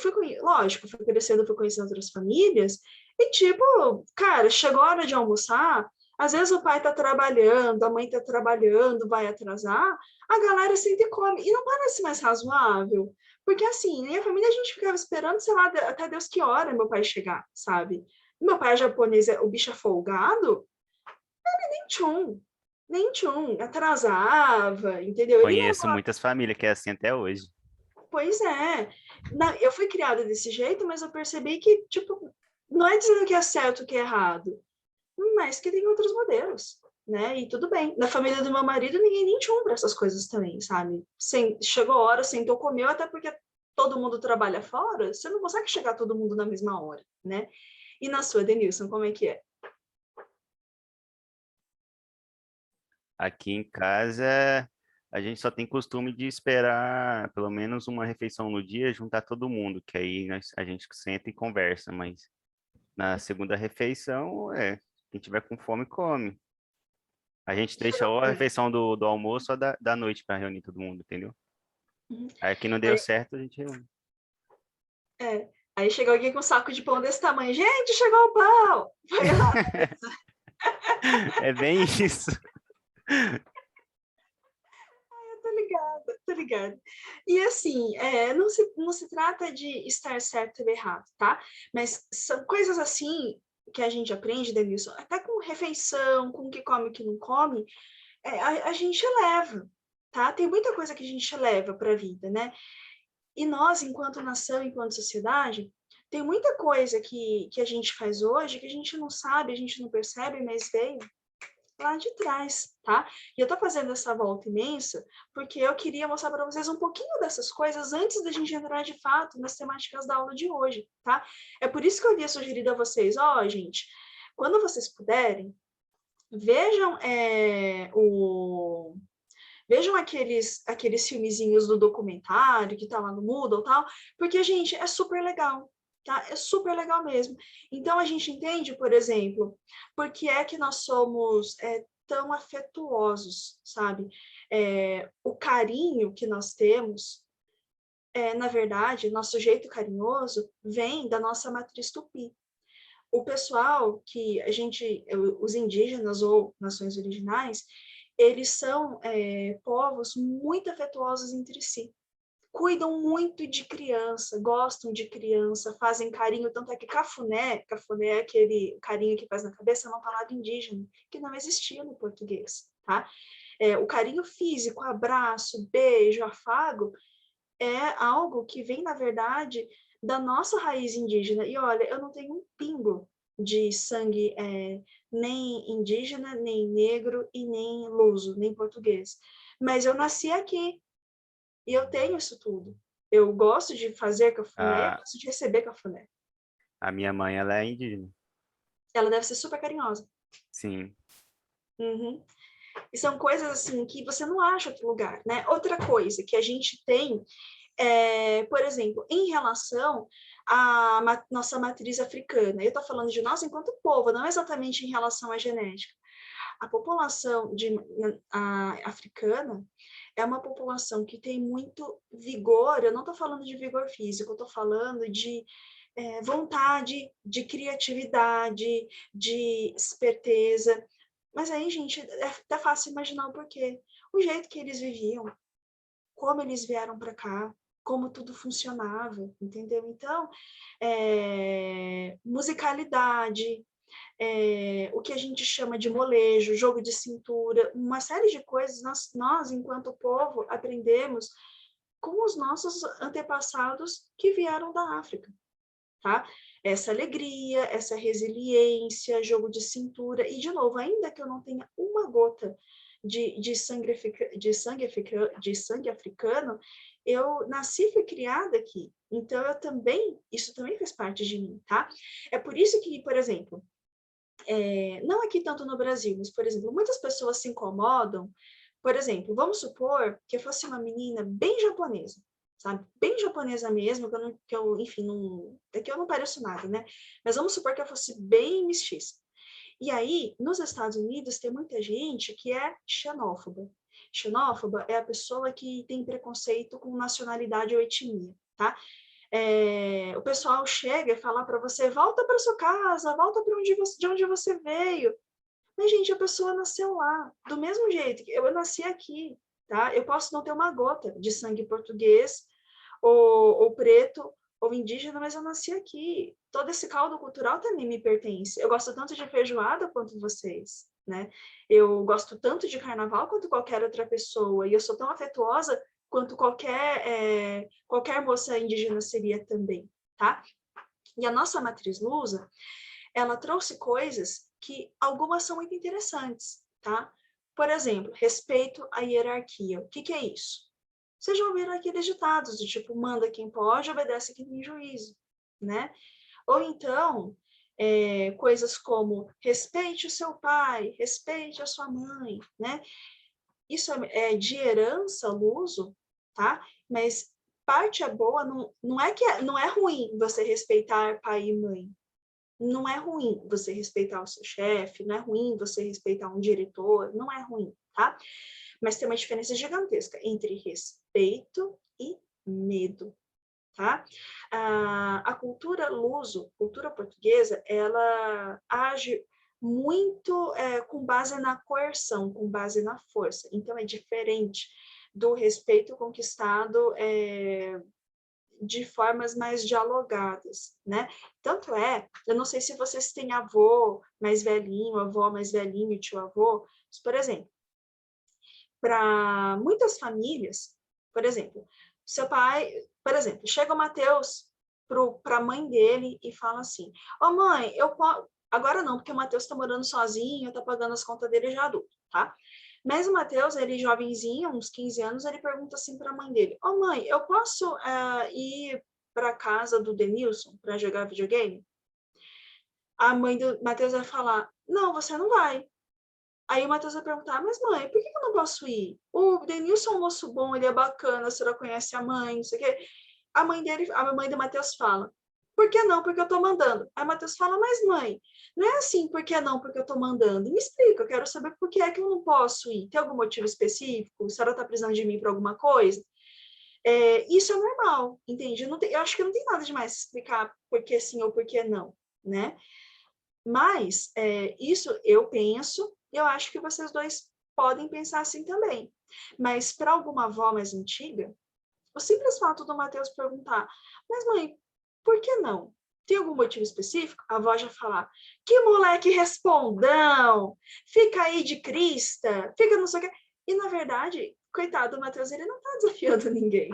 lógico, fui crescendo, fui conhecendo outras famílias, e tipo, cara, chegou a hora de almoçar, às vezes o pai tá trabalhando, a mãe tá trabalhando, vai atrasar, a galera senta e come, e não parece mais razoável, porque assim, na minha família a gente ficava esperando, sei lá, até Deus que hora meu pai chegar, sabe? Meu pai é japonês, o bicho é folgado, nem tchum, nem tchum, atrasava, entendeu? Ele ia. Conheço muitas famílias que é assim até hoje. Pois é. Eu fui criada desse jeito, mas eu percebi que, tipo, não é dizendo que é certo que é errado, mas que tem outros modelos, né? E tudo bem. Na família do meu marido, ninguém nem tinha para essas coisas também, sabe? Chegou a hora, sentou, comeu, até porque todo mundo trabalha fora, você não consegue chegar todo mundo na mesma hora, né? E na sua, Denilson, como é que é? Aqui em casa, a gente só tem costume de esperar pelo menos uma refeição no dia, juntar todo mundo, que aí a gente senta e conversa, mas na segunda refeição, quem tiver com fome, come. A gente deixa ou a É. refeição do almoço ou da noite para reunir todo mundo, entendeu? Uhum. Aí que não deu Aí, certo, a gente reúne. aí chegou alguém com um saco de pão desse tamanho. Gente, chegou o pão! Vai lá. É bem isso. Tô ligada, tô ligada. E assim, não se trata de estar certo ou errado, tá? Mas são coisas assim que a gente aprende, Denilson, até com refeição, com o que come e o que não come, a gente leva, tá? Tem muita coisa que a gente leva para a vida, né? E nós, enquanto nação, enquanto sociedade, tem muita coisa que a gente faz hoje que a gente não sabe, a gente não percebe, mas veio lá de trás, tá? E eu tô fazendo essa volta imensa porque eu queria mostrar para vocês um pouquinho dessas coisas antes da gente entrar de fato nas temáticas da aula de hoje, tá? É por isso que eu havia sugerido a vocês, gente, quando vocês puderem, vejam vejam aqueles filmezinhos do documentário que tá lá no Moodle e tal, porque, gente, é super legal, tá? É super legal mesmo. Então, a gente entende, por exemplo, por que é que nós somos tão afetuosos, sabe? O carinho que nós temos, na verdade, nosso jeito carinhoso vem da nossa matriz tupi. O pessoal que os indígenas ou nações originais, eles são povos muito afetuosos entre si. Cuidam muito de criança, gostam de criança, fazem carinho, tanto é que cafuné é aquele carinho que faz na cabeça, é uma palavra indígena, que não existia no português, tá? O carinho físico, abraço, beijo, afago, é algo que vem, na verdade, da nossa raiz indígena. E olha, eu não tenho um pingo de sangue nem indígena, nem negro e nem luso, nem português. Mas eu nasci aqui e eu tenho isso tudo. Eu gosto de fazer cafuné, A, gosto de receber cafuné. a minha mãe, ela é indígena. Ela deve ser super carinhosa. Sim. Uhum. E são coisas assim que você não acha em outro lugar, né? Outra coisa que a gente tem por exemplo, em relação à nossa matriz africana, eu estou falando de nós enquanto povo, não exatamente em relação à genética. A população africana é uma população que tem muito vigor, eu não estou falando de vigor físico, eu estou falando de vontade, de criatividade, de esperteza. Mas aí, gente, é fácil imaginar o porquê. O jeito que eles viviam, como eles vieram para cá, como tudo funcionava, entendeu? Então, musicalidade, o que a gente chama de molejo, jogo de cintura, uma série de coisas nós enquanto povo, aprendemos com os nossos antepassados que vieram da África, tá? Essa alegria, essa resiliência, jogo de cintura, e de novo, ainda que eu não tenha uma gota de sangue africano, eu nasci e fui criada aqui. Então, isso também faz parte de mim, tá? É por isso que, por exemplo, não aqui tanto no Brasil, mas, por exemplo, muitas pessoas se incomodam. Por exemplo, vamos supor que eu fosse uma menina bem japonesa, sabe? Bem japonesa mesmo, enfim, é que eu não pareço nada, né? Mas vamos supor que eu fosse bem mestiça. E aí, nos Estados Unidos, tem muita gente que é xenófoba. Xenófoba é a pessoa que tem preconceito com nacionalidade ou etnia, tá? O pessoal chega e fala para você, volta para sua casa, volta para de onde você veio. Mas, gente, a pessoa nasceu lá, do mesmo jeito que eu nasci aqui, tá? Eu posso não ter uma gota de sangue português, ou preto, ou indígena, mas eu nasci aqui. Todo esse caldo cultural também me pertence. Eu gosto tanto de feijoada quanto vocês, né? Eu gosto tanto de carnaval quanto qualquer outra pessoa, e eu sou tão afetuosa quanto qualquer moça indígena seria também, tá? E a nossa matriz lusa, ela trouxe coisas que algumas são muito interessantes, tá? Por exemplo, respeito à hierarquia. O que é isso? Vocês já ouviram aqueles ditados do tipo, manda quem pode, obedece quem tem juízo, né? Ou então, coisas como respeite o seu pai, respeite a sua mãe, né? Isso é de herança luso, tá? Mas parte é boa, não é ruim você respeitar pai e mãe. Não é ruim você respeitar o seu chefe, não é ruim você respeitar um diretor, não é ruim, tá? Mas tem uma diferença gigantesca entre respeito e medo, tá? A cultura luso, cultura portuguesa, ela age muito com base na coerção, com base na força. Então, é diferente do respeito conquistado de formas mais dialogadas, né? Tanto eu não sei se vocês têm avô mais velhinho, avó mais velhinho, tio-avô, mas, por exemplo, para muitas famílias, por exemplo, seu pai, por exemplo, chega o Matheus para a mãe dele e fala assim, ô mãe, agora não, porque o Matheus está morando sozinho, está pagando as contas dele já adulto, tá? Mas o Matheus, ele jovenzinho, uns 15 anos, ele pergunta assim para a mãe dele, ô mãe, eu posso ir para a casa do Denilson para jogar videogame? A mãe do Matheus vai falar, não, você não vai. Aí o Matheus vai perguntar, mas mãe, por que eu não posso ir? O Denilson é um moço bom, ele é bacana, a senhora conhece a mãe, não sei o quê. A mãe do Matheus fala, por que não? Porque eu tô mandando. Aí o Matheus fala, mas mãe, não é assim, por que não? Porque eu tô mandando. Me explica, eu quero saber por que é que eu não posso ir. Tem algum motivo específico? A senhora tá precisando de mim para alguma coisa? Isso é normal, entende? Eu acho que não tem nada demais explicar por que sim ou por que não, né? Mas isso eu penso, e eu acho que vocês dois podem pensar assim também. Mas para alguma avó mais antiga, o simples fato do Matheus perguntar, mas mãe, por que não? Tem algum motivo específico? A avó já falar, que moleque respondão, fica aí de crista, fica não sei o quê. E na verdade, coitado do Matheus, ele não está desafiando ninguém,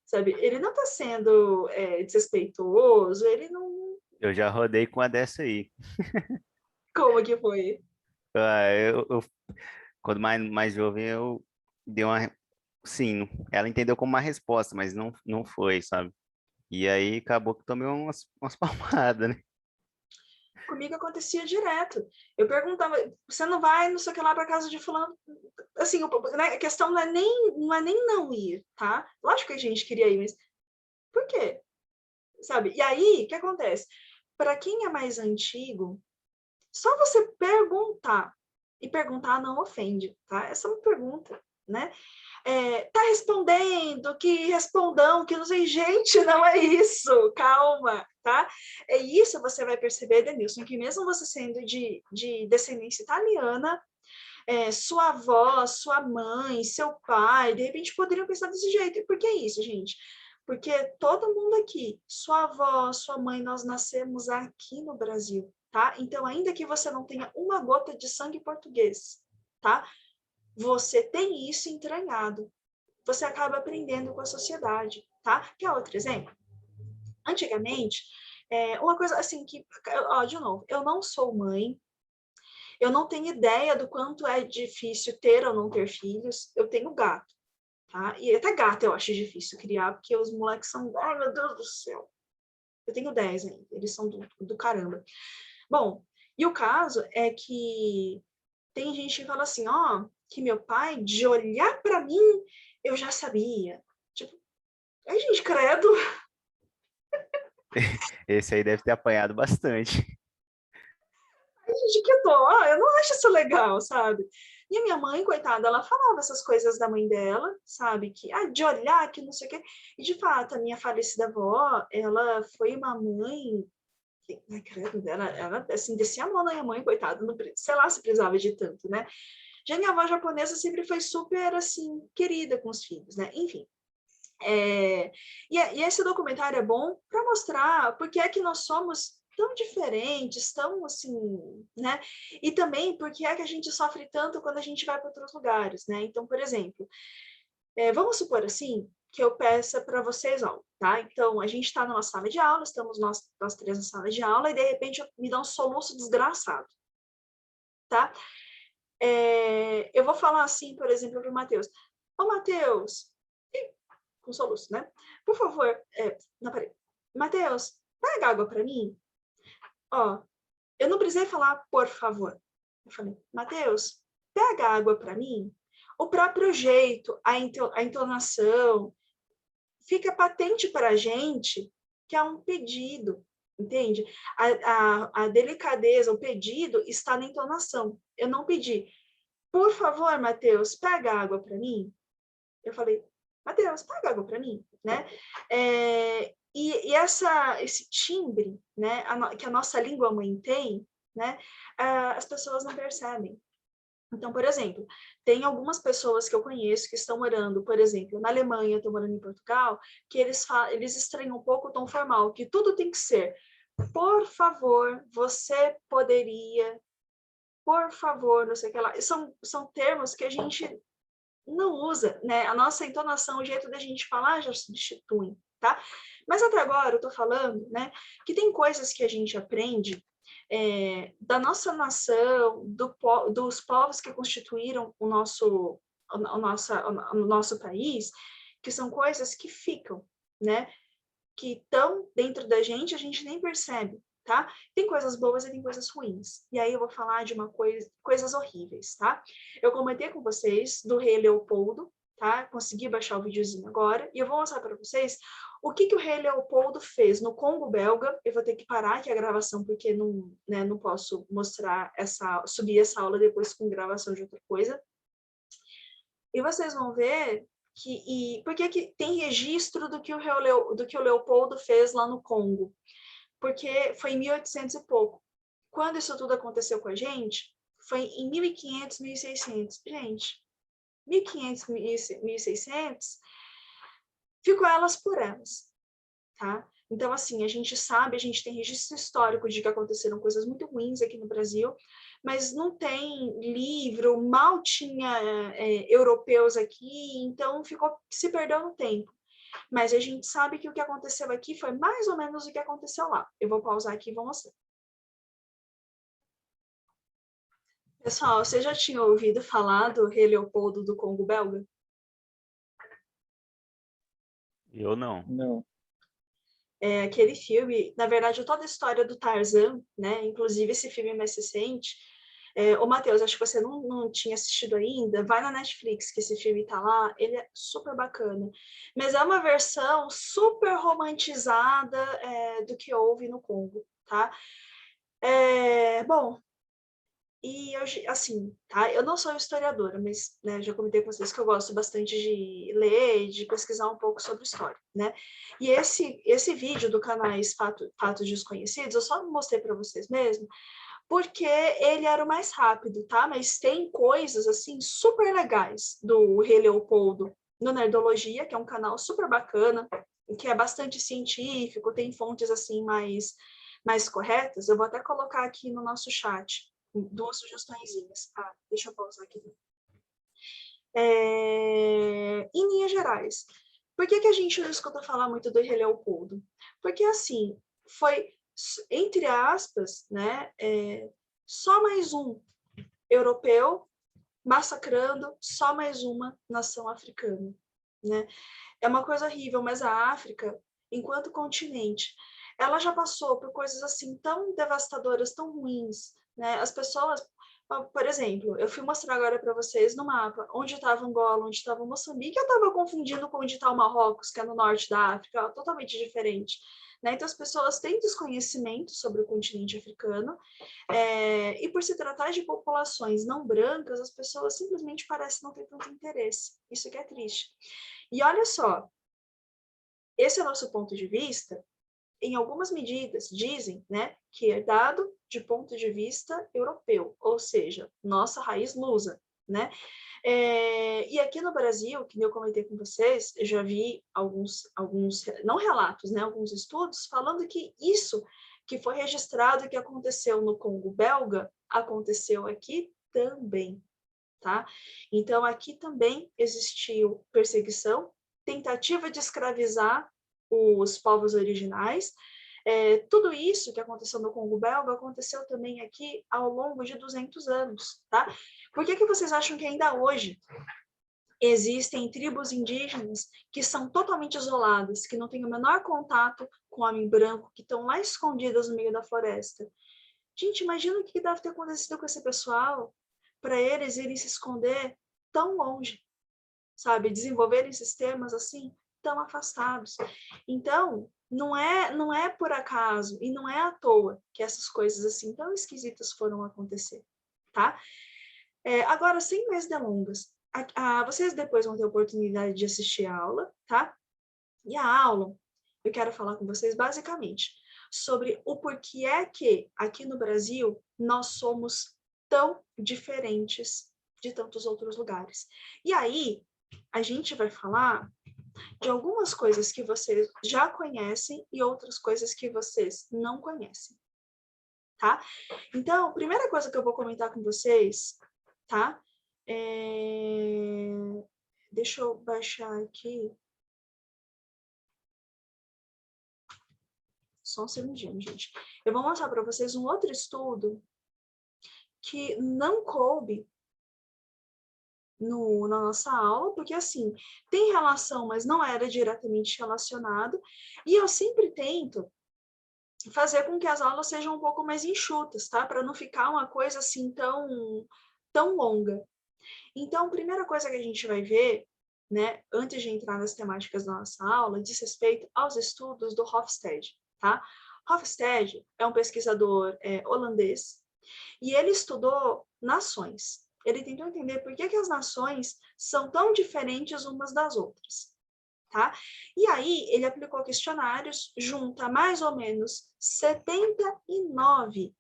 sabe? Ele não está sendo desrespeitoso, ele não... Eu já rodei com a dessa aí. Como que foi? Quando mais jovem, eu dei uma. Sim, ela entendeu como uma resposta, mas não foi, sabe? E aí acabou que tomei umas palmadas, né? Comigo acontecia direto. Eu perguntava, você não vai, não sei o que lá, para casa de fulano? Assim, né, a questão não é nem não ir, tá? Lógico que a gente queria ir, mas por quê? Sabe? E aí, o que acontece? Para quem é mais antigo, só você perguntar, e perguntar não ofende, tá? Essa é uma pergunta, né? Tá respondendo, que respondam, que não sei, gente, não é isso, calma, tá? É isso, você vai perceber, Denilson, que mesmo você sendo de descendência italiana, sua avó, sua mãe, seu pai, de repente poderiam pensar desse jeito. E por que isso, gente? Porque todo mundo aqui, sua avó, sua mãe, nós nascemos aqui no Brasil, tá? Então, ainda que você não tenha uma gota de sangue português, tá? Você tem isso entranhado. Você acaba aprendendo com a sociedade, tá? Quer outro exemplo? Antigamente, uma coisa assim que, de novo, eu não sou mãe, eu não tenho ideia do quanto é difícil ter ou não ter filhos, eu tenho gato, tá? E até gato eu acho difícil criar, porque os moleques são, ai meu Deus do céu. Eu tenho 10 ainda, eles são do caramba. Bom, E o caso é que tem gente que fala assim, ó, que meu pai, de olhar para mim, eu já sabia. Tipo, ai, gente, credo. Esse aí deve ter apanhado bastante. Ai, gente, que dó. Eu não acho isso legal, sabe? E a minha mãe, coitada, ela falava essas coisas da mãe dela, sabe? Que, de olhar, que não sei o quê. E, de fato, a minha falecida avó, ela foi uma mãe. Ai, credo, ela assim, descia a mão na minha mãe, coitada, não, sei lá se precisava de tanto, né? Já minha avó japonesa sempre foi super, assim, querida com os filhos, né? Enfim. E esse documentário é bom para mostrar por que é que nós somos tão diferentes, tão assim, né? E também por que é que a gente sofre tanto quando a gente vai para outros lugares, né? Então, por exemplo, vamos supor assim, que eu peça para vocês algo, tá? Então, a gente está numa sala de aula, estamos nós três na sala de aula, e de repente me dá um soluço desgraçado, tá? Eu vou falar assim, por exemplo, para o Matheus. Ô, Matheus, com soluço, né? Por favor, na parede. Matheus, pega água para mim. Ó, eu não precisei falar por favor. Eu falei, Matheus, pega água para mim. O próprio jeito, a entonação, fica patente para a gente que é um pedido, entende? A delicadeza, o pedido está na entonação. Eu não pedi, por favor, Matheus, pega água para mim. Eu falei, Matheus, pega água para mim, né? E esse timbre, né, que a nossa língua mãe tem, né, as pessoas não percebem. Então, por exemplo, tem algumas pessoas que eu conheço que estão morando, por exemplo, na Alemanha, estão morando em Portugal, que eles estranham um pouco o tom formal, que tudo tem que ser, por favor, você poderia, por favor, não sei o que lá. São termos que a gente não usa, né? A nossa entonação, o jeito da gente falar já substitui, tá? Mas até agora eu tô falando, né, que tem coisas que a gente aprende da nossa nação, dos povos que constituíram o nosso país, que são coisas que ficam, né? Que estão dentro da gente, a gente nem percebe, tá? Tem coisas boas e tem coisas ruins. E aí eu vou falar de coisas horríveis, tá? Eu comentei com vocês do rei Leopoldo, tá? Consegui baixar o videozinho agora e eu vou mostrar para vocês o que o rei Leopoldo fez no Congo belga. Eu vou ter que parar aqui a gravação porque não, né, não posso subir essa aula depois com gravação de outra coisa. E vocês vão ver por que tem registro do que o Leopoldo fez lá no Congo? Porque foi em 1800 e pouco. Quando isso tudo aconteceu com a gente, foi em 1500, 1600. Gente, 1500, 1600, ficou elas por elas, tá? Então, assim, a gente sabe, a gente tem registro histórico de que aconteceram coisas muito ruins aqui no Brasil, mas não tem livro, mal tinha europeus aqui, então se perdeu no tempo. Mas a gente sabe que o que aconteceu aqui foi mais ou menos o que aconteceu lá. Eu vou pausar aqui e vou mostrar. Pessoal, você já tinha ouvido falar do rei Leopoldo do Congo belga? Eu não. Não. Aquele filme, na verdade, toda a história do Tarzan, né? Inclusive esse filme mais recente. Ô, Matheus, acho que você não tinha assistido ainda. Vai na Netflix, que esse filme tá lá. Ele é super bacana. Mas é uma versão super romantizada do que houve no Congo, tá? Bom, e eu, assim, tá? Eu não sou historiadora, mas né, já comentei com vocês que eu gosto bastante de ler, de pesquisar um pouco sobre história, né? E esse vídeo do canais Fatos Desconhecidos, eu só mostrei para vocês mesmo, porque ele era o mais rápido, tá? Mas tem coisas, assim, super legais do Rei Leopoldo no Nerdologia, que é um canal super bacana, que é bastante científico, tem fontes, assim, mais corretas. Eu vou até colocar aqui no nosso chat duas sugestõezinhas. Deixa eu pausar aqui. Em linhas gerais, por que a gente não escuta falar muito do Rei Leopoldo? Porque, assim, foi, entre aspas, né, só mais um europeu massacrando só mais uma nação africana, né? É uma coisa horrível, mas a África, enquanto continente, ela já passou por coisas assim tão devastadoras, tão ruins, né? As pessoas, por exemplo, eu fui mostrar agora para vocês no mapa onde estava Angola, onde estava Moçambique, eu estava confundindo com onde está o Marrocos, que é no norte da África, totalmente diferente. Né? Então, as pessoas têm desconhecimento sobre o continente africano, e por se tratar de populações não brancas, as pessoas simplesmente parecem não ter tanto interesse. Isso que é triste. E olha só, esse é o nosso ponto de vista. Em algumas medidas, dizem, né, que é dado de ponto de vista europeu, ou seja, nossa raiz lusa, né? E aqui no Brasil, que eu comentei com vocês, eu já vi alguns, não relatos, né, alguns estudos falando que isso que foi registrado, que aconteceu no Congo belga, aconteceu aqui também, tá? Então, aqui também existiu perseguição, tentativa de escravizar os povos originais. Tudo isso que aconteceu no Congo belga aconteceu também aqui ao longo de 200 anos, tá? Por que vocês acham que ainda hoje existem tribos indígenas que são totalmente isoladas, que não têm o menor contato com o homem branco, que estão lá escondidas no meio da floresta? Gente, imagina o que deve ter acontecido com esse pessoal para eles irem se esconder tão longe, sabe? Desenvolverem sistemas assim tão afastados. Então, não é por acaso e não é à toa que essas coisas assim tão esquisitas foram acontecer, tá? Agora, sem mais delongas, vocês depois vão ter a oportunidade de assistir a aula, tá? E a aula, eu quero falar com vocês basicamente sobre o porquê é que aqui no Brasil nós somos tão diferentes de tantos outros lugares. E aí, a gente vai falar de algumas coisas que vocês já conhecem e outras coisas que vocês não conhecem, tá? Então, a primeira coisa que eu vou comentar com vocês, tá? Deixa eu baixar aqui. Só um segundinho, gente. Eu vou mostrar para vocês um outro estudo que não coube na nossa aula, porque, assim, tem relação, mas não era diretamente relacionado, e eu sempre tento fazer com que as aulas sejam um pouco mais enxutas, tá? Para não ficar uma coisa, assim, tão longa. Então, a primeira coisa que a gente vai ver, né, antes de entrar nas temáticas da nossa aula, diz respeito aos estudos do Hofstede, tá? Hofstede é um pesquisador holandês, e ele estudou nações. Ele tentou entender por que as nações são tão diferentes umas das outras, tá? E aí, ele aplicou questionários junto a mais ou menos 79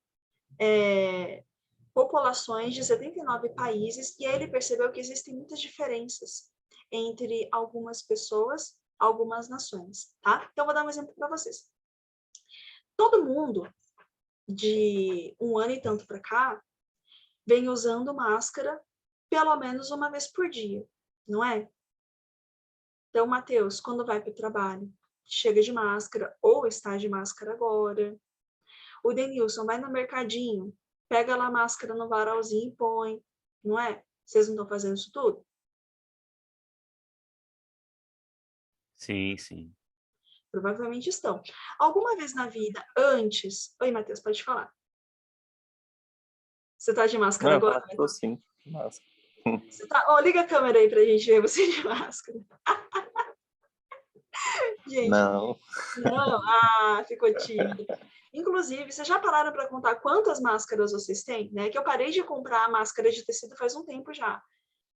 populações de 79 países, e aí ele percebeu que existem muitas diferenças entre algumas pessoas, algumas nações, tá? Então, vou dar um exemplo para vocês. Todo mundo, de um ano e tanto para cá, vem usando máscara pelo menos uma vez por dia, não é? Então, Matheus, quando vai para o trabalho, chega de máscara ou está de máscara agora. O Denilson vai no mercadinho, pega lá a máscara no varalzinho e põe, não é? Vocês não estão fazendo isso tudo? Sim, sim. Provavelmente estão. Alguma vez na vida, antes... Oi, Matheus, pode falar. Você tá de máscara Não, agora? tô sim. Máscara. Você tá... liga a câmera aí pra gente ver você de máscara. Gente, não. Ficou tímido. Inclusive, vocês já pararam para contar quantas máscaras vocês têm? Né? Que eu parei de comprar máscara de tecido faz um tempo já.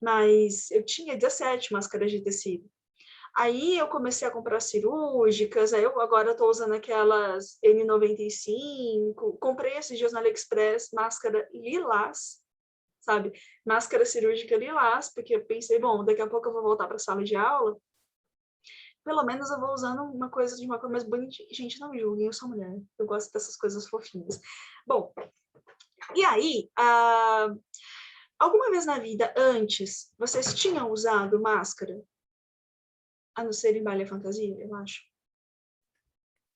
Mas eu tinha 17 máscaras de tecido. Aí eu comecei a comprar cirúrgicas, aí eu agora estou usando aquelas N95. Comprei esses dias na AliExpress máscara lilás, sabe? Máscara cirúrgica lilás, porque eu pensei, bom, daqui a pouco eu vou voltar para a sala de aula, pelo menos eu vou usando uma coisa de uma cor mais bonitinha. Gente, não me julguem, eu sou mulher. Eu gosto dessas coisas fofinhas. Bom, e aí, alguma vez na vida, antes, vocês tinham usado máscara? A não ser em baile fantasia, eu acho.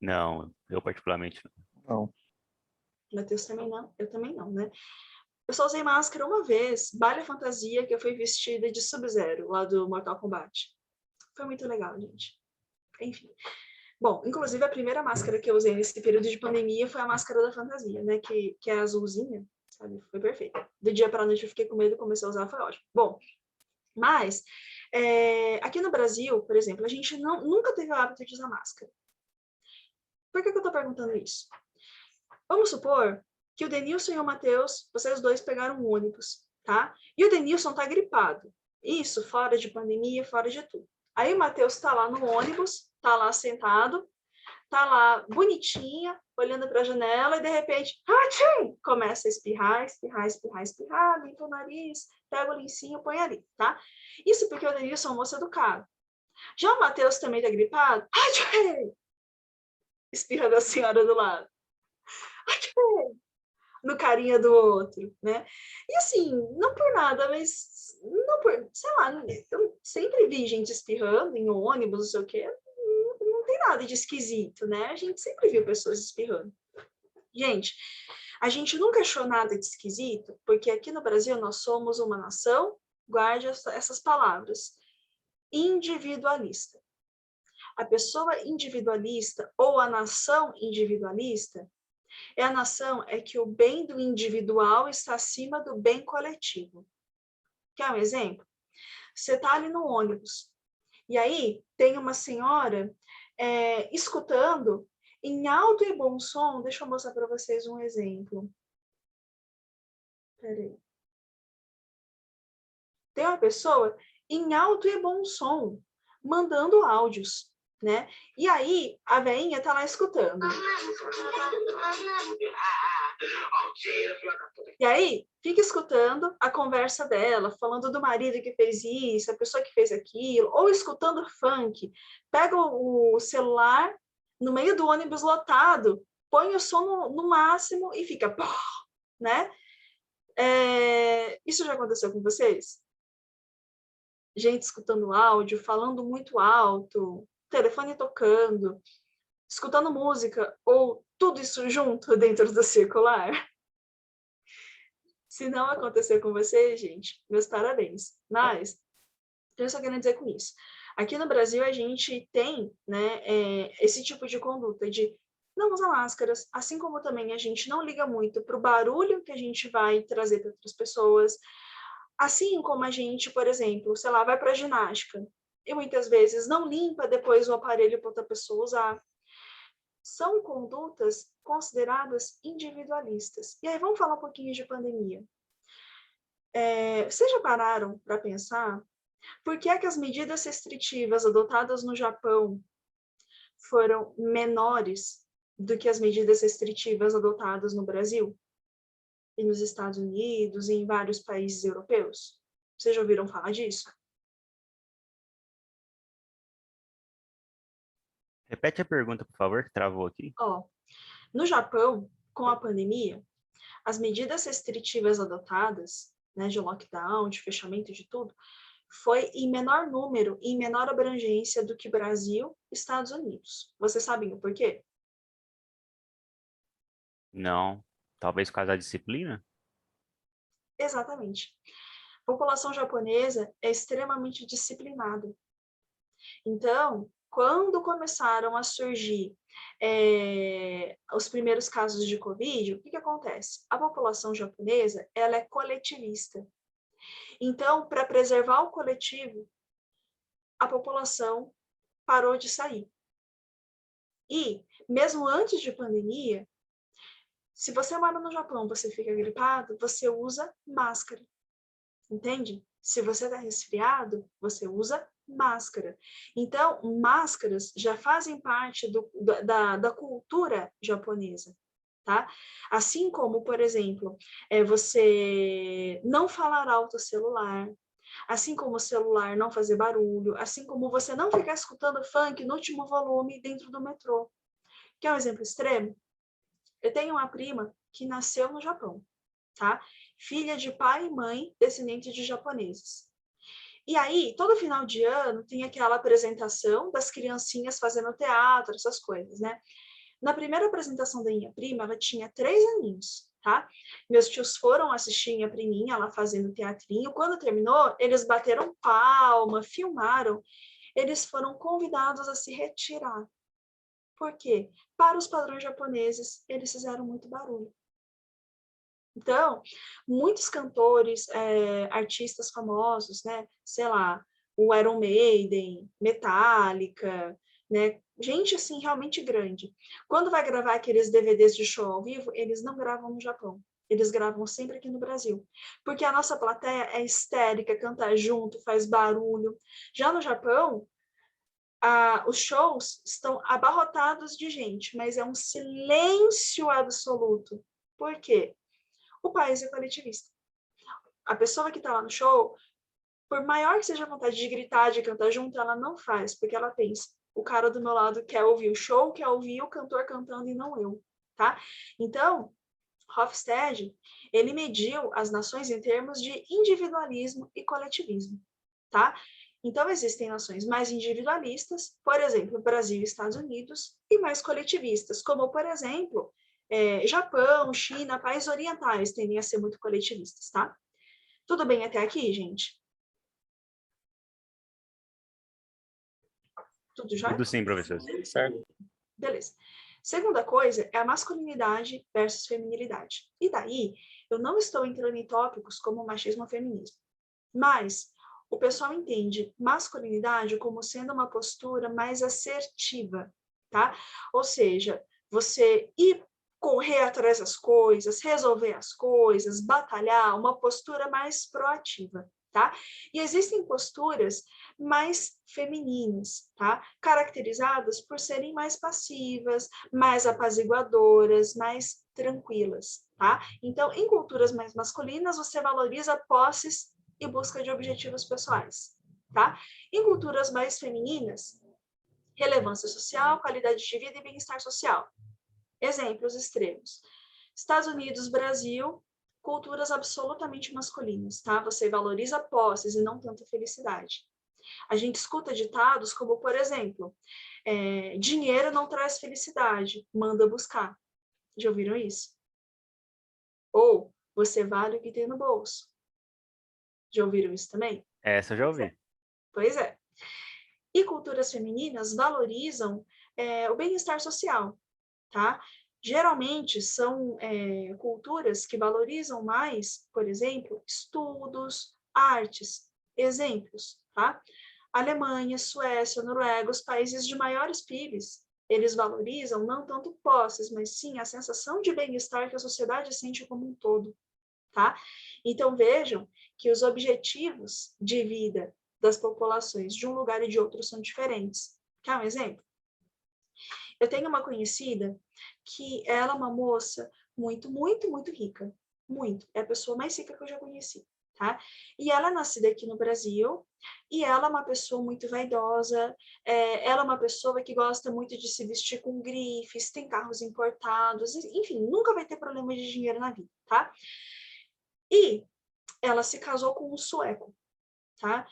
Não, eu particularmente Não. Matheus também não, eu também não, né? Eu só usei máscara uma vez, baile fantasia, que eu fui vestida de Sub-Zero, lá do Mortal Kombat. Foi muito legal, gente. Enfim. Bom, inclusive a primeira máscara que eu usei nesse período de pandemia foi a máscara da fantasia, né? Que é azulzinha. sabe? Foi perfeito. Do dia para a noite eu fiquei com medo, comecei a usar, foi ótimo. Bom, mas aqui no Brasil, por exemplo, a gente nunca teve o hábito de usar máscara. Por que eu estou perguntando isso? Vamos supor que o Denilson e o Matheus, vocês dois pegaram um ônibus, tá? E o Denilson tá gripado. Isso, fora de pandemia, fora de tudo. Aí o Matheus está lá no ônibus, tá lá sentado, tá lá bonitinha, olhando para a janela e de repente, começa a espirrar, espirrar, espirrar, espirrar, limpa o nariz, pega o lencinho, põe ali, tá? Isso porque o Denilson é um moço educado. Já o Matheus também tá gripado, espirra da senhora do lado. No carinha do outro, né? E assim, não por nada, mas não por, sei lá, eu sempre vi gente espirrando em ônibus, não sei o quê, não tem nada de esquisito, né? A gente sempre viu pessoas espirrando. Gente, a gente nunca achou nada de esquisito, porque aqui no Brasil nós somos uma nação, guarde essas palavras, individualista. A pessoa individualista ou a nação individualista é a nação que o bem do individual está acima do bem coletivo. Quer um exemplo? Você está ali no ônibus, e aí tem uma senhora escutando em alto e bom som. Deixa eu mostrar para vocês um exemplo. Peraí. Tem uma pessoa em alto e bom som, mandando áudios, né? E aí a veinha tá lá escutando. E aí fica escutando a conversa dela, falando do marido que fez isso, a pessoa que fez aquilo, ou escutando funk. Pega o celular no meio do ônibus lotado, põe o som no máximo e fica, né? Isso já aconteceu com vocês? Gente escutando áudio, falando muito alto, telefone tocando, escutando música, ou tudo isso junto dentro do circular? Se não acontecer com vocês, gente, meus parabéns. Mas, o que eu só quero dizer com isso? Aqui no Brasil, a gente tem, né, esse tipo de conduta de não usar máscaras, assim como também a gente não liga muito para o barulho que a gente vai trazer para outras pessoas, assim como a gente, por exemplo, sei lá, vai para a ginástica e muitas vezes não limpa depois o aparelho para outra pessoa usar. São condutas consideradas individualistas. E aí vamos falar um pouquinho de pandemia. Vocês já pararam para pensar por que é que as medidas restritivas adotadas no Japão foram menores do que as medidas restritivas adotadas no Brasil? E nos Estados Unidos e em vários países europeus? Vocês já ouviram falar disso? Repete a pergunta, por favor, que travou aqui. No Japão, com a pandemia, as medidas restritivas adotadas, né, de lockdown, de fechamento de tudo, foi em menor número e em menor abrangência do que Brasil e Estados Unidos. Vocês sabem o porquê? Não. Talvez por causa da disciplina? Exatamente. A população japonesa é extremamente disciplinada. Então, quando começaram a surgir os primeiros casos de Covid, o que acontece? A população japonesa ela é coletivista. Então, para preservar o coletivo, a população parou de sair. E, mesmo antes de pandemia, se você mora no Japão, você fica gripado, você usa máscara. Entende? Se você está resfriado, você usa máscara. Então, máscaras já fazem parte da cultura japonesa, tá? Assim como, por exemplo, você não falar alto ao celular, assim como o celular não fazer barulho, assim como você não ficar escutando funk no último volume dentro do metrô. Quer um exemplo extremo? Eu tenho uma prima que nasceu no Japão, tá? Filha de pai e mãe, descendente de japoneses. E aí, todo final de ano, tem aquela apresentação das criancinhas fazendo teatro, essas coisas, né? Na primeira apresentação da minha prima, ela tinha 3 aninhos, tá? Meus tios foram assistir minha priminha, ela fazendo teatrinho. Quando terminou, eles bateram palma, filmaram. Eles foram convidados a se retirar. Por quê? Para os padrões japoneses, eles fizeram muito barulho. Então, muitos cantores, artistas famosos, né? Sei lá, o Iron Maiden, Metallica, né? Gente, assim, realmente grande. Quando vai gravar aqueles DVDs de show ao vivo, eles não gravam no Japão. Eles gravam sempre aqui no Brasil. Porque a nossa plateia é histérica, canta junto, faz barulho. Já no Japão, os shows estão abarrotados de gente, mas é um silêncio absoluto. Por quê? O país é coletivista. A pessoa que está lá no show, por maior que seja a vontade de gritar, de cantar junto, ela não faz, porque ela pensa, o cara do meu lado quer ouvir o show, quer ouvir o cantor cantando e não eu, tá? Então, Hofstede, ele mediu as nações em termos de individualismo e coletivismo, tá? Então, existem nações mais individualistas, por exemplo, Brasil e Estados Unidos, e mais coletivistas, como, por exemplo, Japão, China, países orientais tendem a ser muito coletivistas, tá? Tudo bem até aqui, gente? Tudo já? Tudo sim, professor. Certo. Beleza. Segunda coisa é a masculinidade versus feminilidade. E daí, eu não estou entrando em tópicos como machismo ou feminismo, mas o pessoal entende masculinidade como sendo uma postura mais assertiva, tá? Ou seja, você ir correr atrás das coisas, resolver as coisas, batalhar, uma postura mais proativa, tá? E existem posturas mais femininas, tá? Caracterizadas por serem mais passivas, mais apaziguadoras, mais tranquilas, tá? Então, em culturas mais masculinas, você valoriza posses e busca de objetivos pessoais, tá? Em culturas mais femininas, relevância social, qualidade de vida e bem-estar social. Exemplos extremos. Estados Unidos, Brasil, culturas absolutamente masculinas, tá? Você valoriza posses e não tanto felicidade. A gente escuta ditados como, por exemplo, dinheiro não traz felicidade, manda buscar. Já ouviram isso? Ou, você vale o que tem no bolso. Já ouviram isso também? Essa eu já ouvi. Pois é. E culturas femininas valorizam o bem-estar social, tá? Geralmente são culturas que valorizam mais, por exemplo, estudos, artes, exemplos, tá? Alemanha, Suécia, Noruega, os países de maiores PIBs, eles valorizam não tanto posses, mas sim a sensação de bem-estar que a sociedade sente como um todo, tá? Então vejam que os objetivos de vida das populações de um lugar e de outro são diferentes. Quer um exemplo? Eu tenho uma conhecida que ela é uma moça muito, muito, muito rica. Muito. É a pessoa mais rica que eu já conheci, tá? E ela é nascida aqui no Brasil, e ela é uma pessoa muito vaidosa, ela é uma pessoa que gosta muito de se vestir com grifes, tem carros importados, enfim, nunca vai ter problema de dinheiro na vida, tá? E ela se casou com um sueco, tá?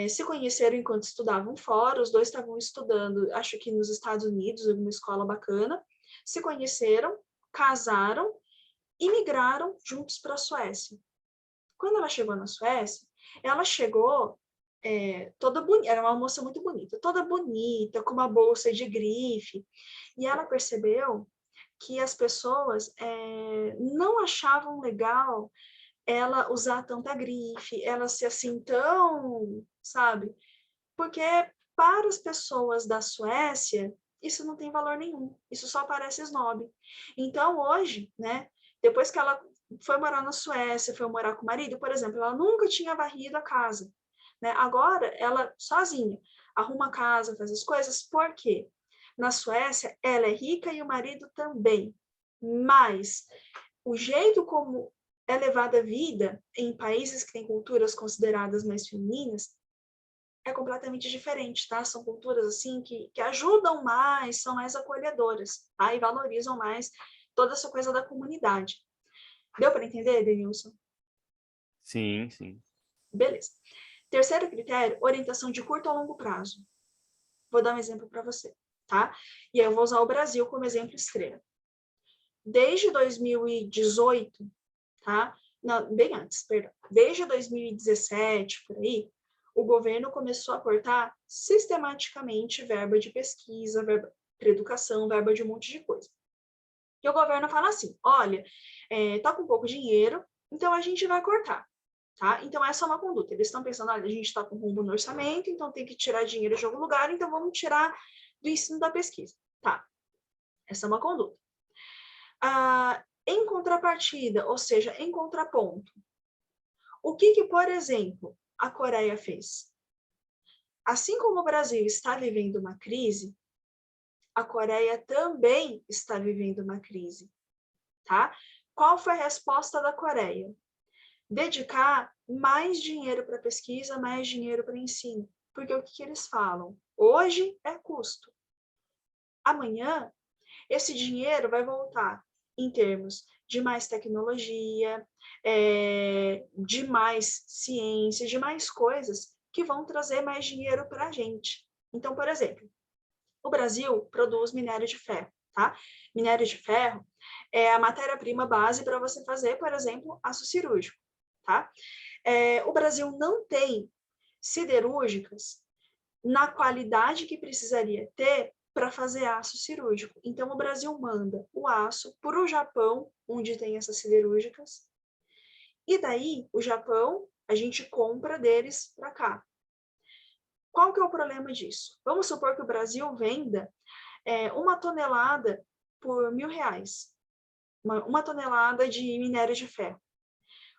Se conheceram enquanto estudavam fora, os dois estavam estudando, acho que nos Estados Unidos, em uma escola bacana, se conheceram, casaram e migraram juntos para a Suécia. Quando ela chegou na Suécia, ela chegou toda bonita, era uma moça muito bonita, toda bonita, com uma bolsa de grife, e ela percebeu que as pessoas não achavam legal ela usar tanta grife, ela ser assim tão, sabe? Porque para as pessoas da Suécia, isso não tem valor nenhum, isso só parece snob. Então, hoje, né, depois que ela foi morar na Suécia, foi morar com o marido, por exemplo, ela nunca tinha varrido a casa, né? Agora, ela sozinha arruma a casa, faz as coisas, por quê? Na Suécia, ela é rica e o marido também, mas o jeito como é levada a vida em países que têm culturas consideradas mais femininas é completamente diferente, tá? São culturas, assim, que ajudam mais, são mais acolhedoras, tá? E valorizam mais toda essa coisa da comunidade. Deu para entender, Denilson? Sim, sim. Beleza. Terceiro critério, orientação de curto a longo prazo. Vou dar um exemplo para você, tá? E aí eu vou usar o Brasil como exemplo extremo. Desde 2018, tá? Não, bem antes, perdão. Desde 2017, por aí, o governo começou a cortar sistematicamente verba de pesquisa, verba para educação, verba de um monte de coisa. E o governo fala assim, olha, tá com pouco dinheiro, então a gente vai cortar. Tá? Então, essa é uma conduta. Eles estão pensando, olha, a gente está com rumbo no orçamento, então tem que tirar dinheiro de algum lugar, então vamos tirar do ensino da pesquisa. Tá, essa é uma conduta. Em contrapartida, ou seja, em contraponto, o que, por exemplo, a Coreia fez? Assim como o Brasil está vivendo uma crise, a Coreia também está vivendo uma crise. Tá? Qual foi a resposta da Coreia? Dedicar mais dinheiro para pesquisa, mais dinheiro para ensino. Porque o que eles falam? Hoje é custo. Amanhã, esse dinheiro vai voltar em termos de mais tecnologia, de mais ciência, de mais coisas que vão trazer mais dinheiro para a gente. Então, por exemplo, o Brasil produz minério de ferro, tá? Minério de ferro é a matéria-prima base para você fazer, por exemplo, aço cirúrgico, tá? O Brasil não tem siderúrgicas na qualidade que precisaria ter para fazer aço cirúrgico. Então, o Brasil manda o aço para o Japão, onde tem essas siderúrgicas, e daí, o Japão, a gente compra deles para cá. Qual que é o problema disso? Vamos supor que o Brasil venda 1 tonelada por R$1.000, uma tonelada de minério de ferro.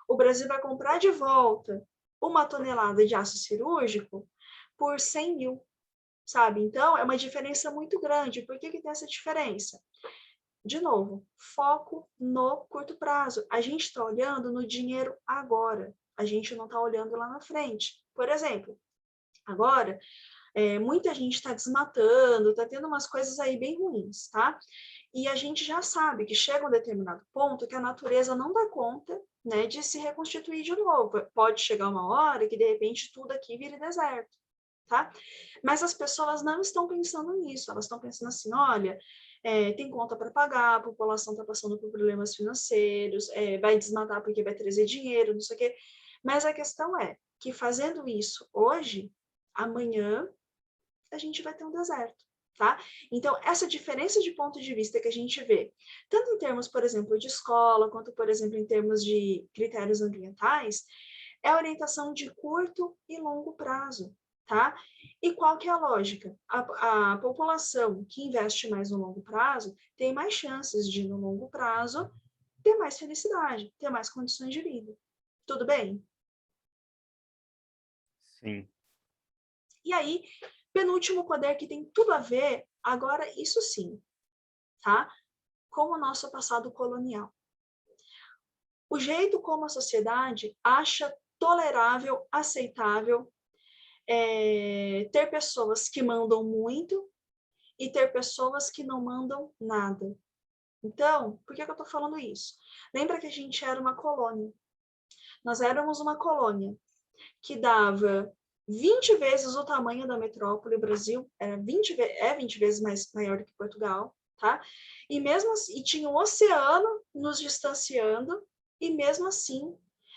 O Brasil vai comprar de volta 1 tonelada de aço cirúrgico por 100 mil, sabe? Então, é uma diferença muito grande. Por que tem essa diferença? De novo, foco no curto prazo. A gente está olhando no dinheiro agora. A gente não está olhando lá na frente. Por exemplo, agora, muita gente está desmatando, está tendo umas coisas aí bem ruins, tá? E a gente já sabe que chega um determinado ponto que a natureza não dá conta, né, de se reconstituir de novo. Pode chegar uma hora que, de repente, tudo aqui vire deserto, tá? Mas as pessoas não estão pensando nisso, elas estão pensando assim, olha, tem conta para pagar, a população está passando por problemas financeiros, vai desmatar porque vai trazer dinheiro, não sei o quê. Mas a questão é que fazendo isso hoje, amanhã, a gente vai ter um deserto, tá? Então, essa diferença de ponto de vista que a gente vê, tanto em termos, por exemplo, de escola, quanto, por exemplo, em termos de critérios ambientais, é a orientação de curto e longo prazo, tá? E qual que é a lógica? A população que investe mais no longo prazo tem mais chances de, no longo prazo, ter mais felicidade, ter mais condições de vida. Tudo bem? Sim. E aí, penúltimo poder que tem tudo a ver, agora isso sim, tá? Com o nosso passado colonial. O jeito como a sociedade acha tolerável, aceitável, ter pessoas que mandam muito e ter pessoas que não mandam nada. Então, por que eu estou falando isso? Lembra que a gente era uma colônia. Nós éramos uma colônia que dava 20 vezes o tamanho da metrópole. O Brasil era 20 vezes maior do que Portugal, tá? E mesmo assim, e tinha um oceano nos distanciando, e mesmo assim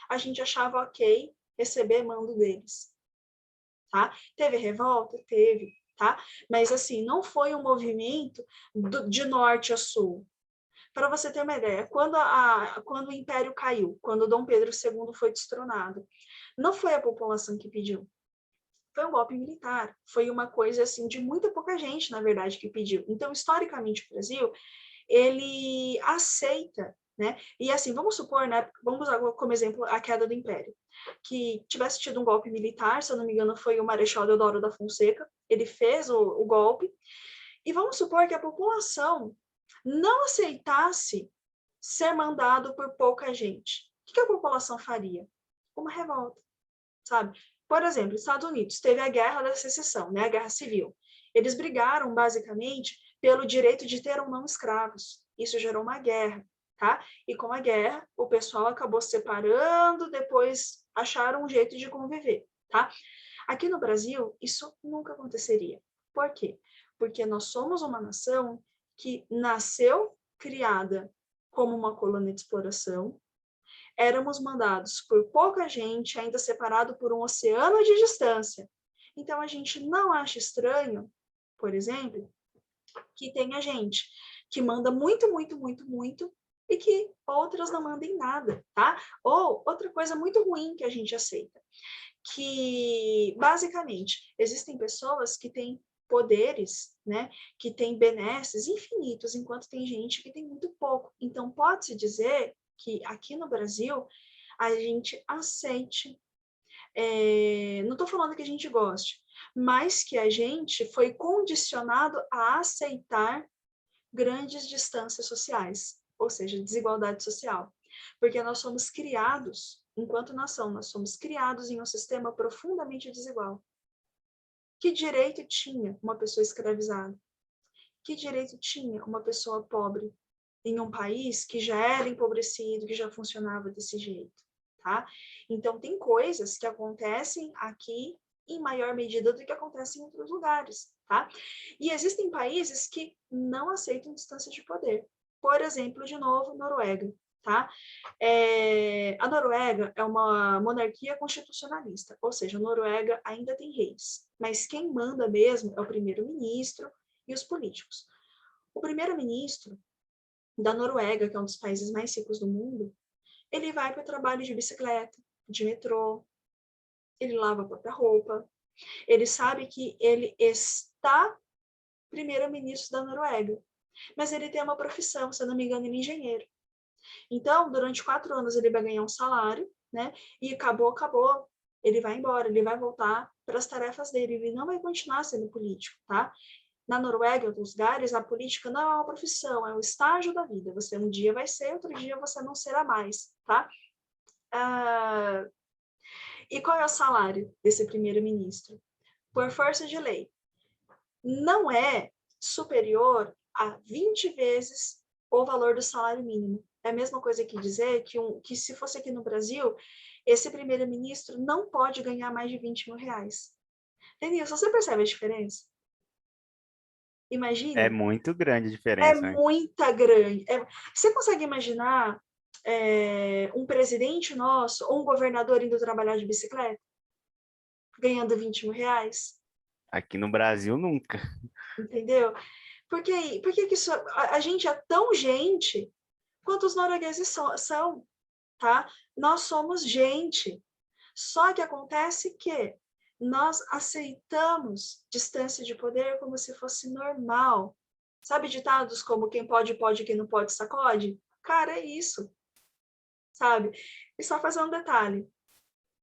a gente achava ok receber mando deles, tá? Teve revolta? Teve, tá? Mas assim, não foi um movimento de norte a sul. Para você ter uma ideia, quando o Império caiu, quando Dom Pedro II foi destronado, não foi a população que pediu, foi um golpe militar, foi uma coisa assim de muita pouca gente, na verdade, que pediu. Então, historicamente, o Brasil, ele aceita, né? E assim, vamos supor, né, vamos usar como exemplo a queda do Império, que tivesse tido um golpe militar, se eu não me engano, foi o Marechal Deodoro da Fonseca, ele fez o golpe, e vamos supor que a população não aceitasse ser mandado por pouca gente. O que a população faria? Uma revolta, sabe? Por exemplo, os Estados Unidos teve a Guerra da Secessão, né? A Guerra Civil. Eles brigaram, basicamente, pelo direito de ter ou não escravos. Isso gerou uma guerra, tá? E com a guerra, o pessoal acabou se separando, depois acharam um jeito de conviver, tá? Aqui no Brasil, isso nunca aconteceria. Por quê? Porque nós somos uma nação que nasceu criada como uma colônia de exploração, éramos mandados por pouca gente, ainda separado por um oceano de distância. Então, a gente não acha estranho, por exemplo, que tenha gente que manda muito, muito, muito, muito, e que outras não mandem nada, tá? Ou outra coisa muito ruim que a gente aceita, que, basicamente, existem pessoas que têm poderes, né, que têm benesses infinitos, enquanto tem gente que tem muito pouco. Então, pode-se dizer que aqui no Brasil, a gente aceite, não estou falando que a gente goste, mas que a gente foi condicionado a aceitar grandes distâncias sociais, ou seja, desigualdade social. Porque nós somos criados, enquanto nação, nós somos criados em um sistema profundamente desigual. Que direito tinha uma pessoa escravizada? Que direito tinha uma pessoa pobre em um país que já era empobrecido, que já funcionava desse jeito, tá? Então, tem coisas que acontecem aqui em maior medida do que acontecem em outros lugares, tá? E existem países que não aceitam distância de poder. Por exemplo, de novo, Noruega, tá? A Noruega é uma monarquia constitucionalista, ou seja, a Noruega ainda tem reis, mas quem manda mesmo é o primeiro-ministro e os políticos. O primeiro-ministro da Noruega, que é um dos países mais ricos do mundo, ele vai para o trabalho de bicicleta, de metrô, ele lava a própria roupa, ele sabe que ele está primeiro-ministro da Noruega, mas ele tem uma profissão, se eu não me engano, ele é engenheiro. Então, durante 4 anos ele vai ganhar um salário, né? E acabou, ele vai embora, ele vai voltar para as tarefas dele, ele não vai continuar sendo político, tá? Na Noruega, em outros lugares, a política não é uma profissão, é um estágio da vida. Você um dia vai ser, outro dia você não será mais, tá? E qual é o salário desse primeiro-ministro? Por força de lei, não é superior a 20 vezes o valor do salário mínimo. É a mesma coisa que dizer que se fosse aqui no Brasil, esse primeiro-ministro não pode ganhar mais de 20 mil reais. Entendeu? Você percebe a diferença? Imagina. É muito grande a É diferença, né? muita grande. Você consegue imaginar um presidente nosso ou um governador indo trabalhar de bicicleta? Ganhando 20 mil reais? Aqui no Brasil, nunca. Entendeu? Por que que isso, a gente é tão gente quanto os noruegueses são, tá? Nós somos gente. Só que acontece que nós aceitamos distância de poder como se fosse normal. Sabe ditados como quem pode, pode, quem não pode, sacode? Cara, é isso, sabe? E só fazer um detalhe,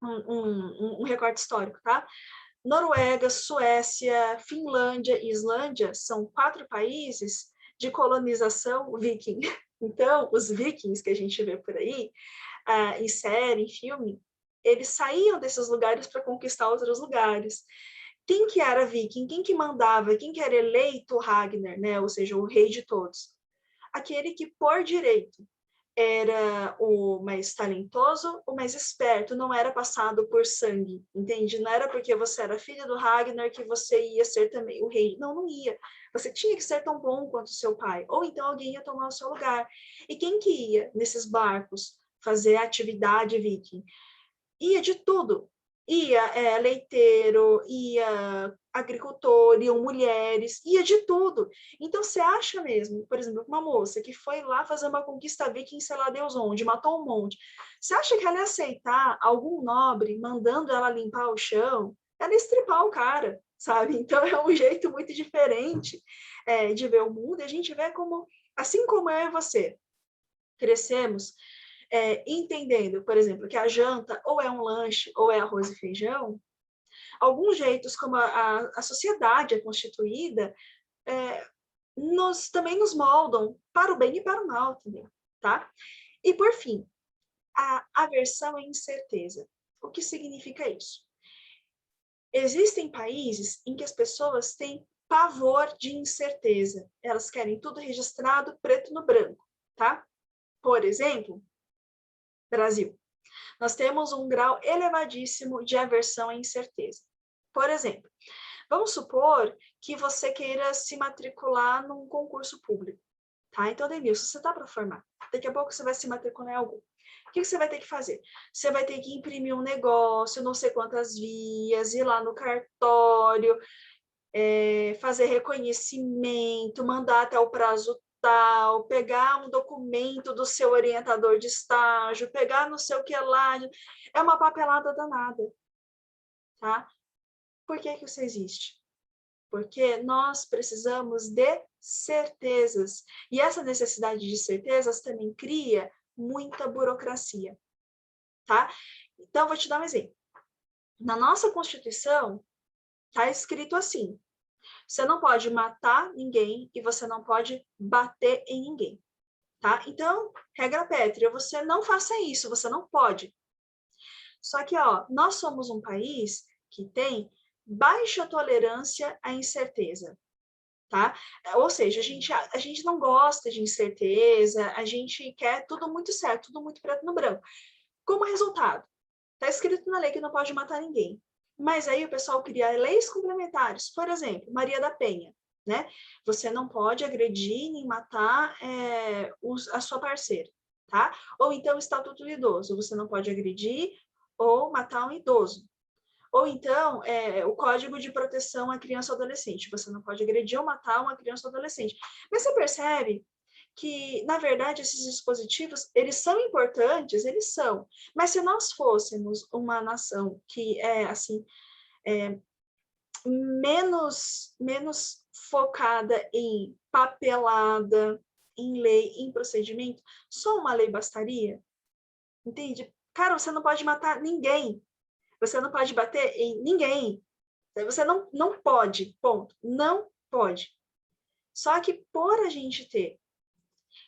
um recorte histórico, tá? Noruega, Suécia, Finlândia e Islândia são 4 países de colonização viking. Então, os vikings que a gente vê por aí, em série, em filme, eles saíam desses lugares para conquistar outros lugares. Quem que era viking? Quem que mandava? Quem que era eleito Ragnar, né? Ou seja, o rei de todos? Aquele que, por direito, era o mais talentoso, o mais esperto, não era passado por sangue, entende? Não era porque você era filho do Ragnar que você ia ser também o rei. Não, não ia. Você tinha que ser tão bom quanto seu pai, ou então alguém ia tomar o seu lugar. E quem que ia nesses barcos fazer atividade viking? Ia de tudo. Ia leiteiro, ia agricultor, iam mulheres, ia de tudo. Então, você acha mesmo, por exemplo, uma moça que foi lá fazer uma conquista viking, sei lá Deus onde, matou um monte. Você acha que ela ia aceitar algum nobre mandando ela limpar o chão? Ela ia estripar o cara, sabe? Então, é um jeito muito diferente de ver o mundo. E a gente vê como, assim como eu e você, crescemos entendendo, por exemplo, que a janta ou é um lanche ou é arroz e feijão, alguns jeitos como a sociedade é constituída também nos moldam para o bem e para o mal também, tá? E, por fim, a aversão à incerteza. O que significa isso? Existem países em que as pessoas têm pavor de incerteza. Elas querem tudo registrado preto no branco, tá? Por exemplo, Brasil. Nós temos um grau elevadíssimo de aversão à incerteza. Por exemplo, vamos supor que você queira se matricular num concurso público, tá? Então, Denilson, você está para formar. Daqui a pouco você vai se matricular em algum. O que você vai ter que fazer? Você vai ter que imprimir um negócio, não sei quantas vias, ir lá no cartório, fazer reconhecimento, mandar até o prazo tal, pegar um documento do seu orientador de estágio, pegar não sei o que lá. É uma papelada danada, tá? Por que que isso existe? Porque nós precisamos de certezas. E essa necessidade de certezas também cria muita burocracia, tá? Então, vou te dar um exemplo. Na nossa Constituição, está escrito assim: você não pode matar ninguém e você não pode bater em ninguém, tá? Então, regra pétrea, você não faça isso, você não pode. Só que, ó, nós somos um país que tem baixa tolerância à incerteza, tá? Ou seja, a gente não gosta de incerteza, a gente quer tudo muito certo, tudo muito preto no branco. Como resultado, está escrito na lei que não pode matar ninguém. Mas aí o pessoal cria leis complementares. Por exemplo, Maria da Penha, né? Você não pode agredir nem matar a sua parceira, tá? Ou então o Estatuto do Idoso, você não pode agredir ou matar um idoso. Ou então, o Código de Proteção à Criança e Adolescente, você não pode agredir ou matar uma criança ou adolescente. Mas você percebe que, na verdade, esses dispositivos, eles são importantes, eles são. Mas se nós fôssemos uma nação que assim, menos focada em papelada, em lei, em procedimento, só uma lei bastaria? Entende? Cara, você não pode matar ninguém. Você não pode bater em ninguém. Você não pode, ponto. Não pode. Só que por a gente ter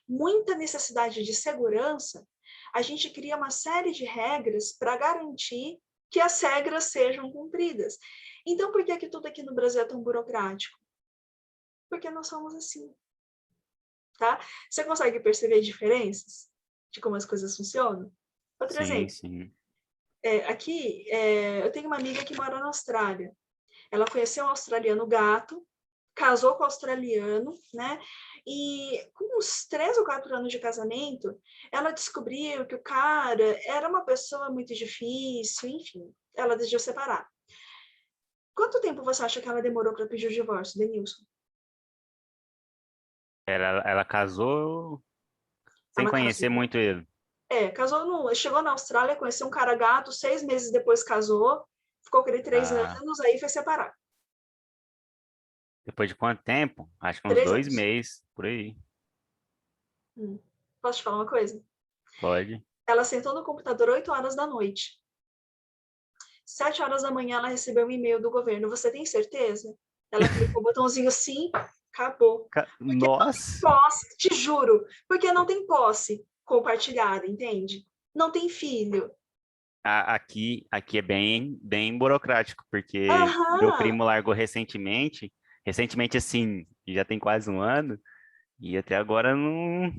muita necessidade de segurança, a gente cria uma série de regras para garantir que as regras sejam cumpridas. Então, por que tudo aqui no Brasil é tão burocrático? Porque nós somos assim, tá? Você consegue perceber diferenças de como as coisas funcionam? Outro Sim, exemplo. sim. Aqui, eu tenho uma amiga que mora na Austrália. Ela conheceu um australiano gato, casou com o australiano, né? E com uns 3 ou 4 anos de casamento, ela descobriu que o cara era uma pessoa muito difícil, enfim, ela decidiu separar. Quanto tempo você acha que ela demorou para pedir o divórcio, Denilson? Ela casou sem Ela conhecer casou. muito ele. Chegou na Austrália, conheceu um cara gato, 6 meses depois casou, ficou com ele 3 Ah, anos, aí foi separar. depois de quanto tempo? Acho que uns 3 dois anos. meses, por aí. Posso te falar uma coisa? Pode. Ela sentou no computador 8 horas da noite. 7 horas da manhã ela recebeu um e-mail do governo. Você tem certeza? Ela clicou o botãozinho sim, acabou. Porque não tem Nossa! posse, te juro. Porque não tem posse compartilhada, entende? Não tem filho. Aqui é bem burocrático, porque meu Aham, primo largou recentemente assim, já tem quase um ano, e até agora não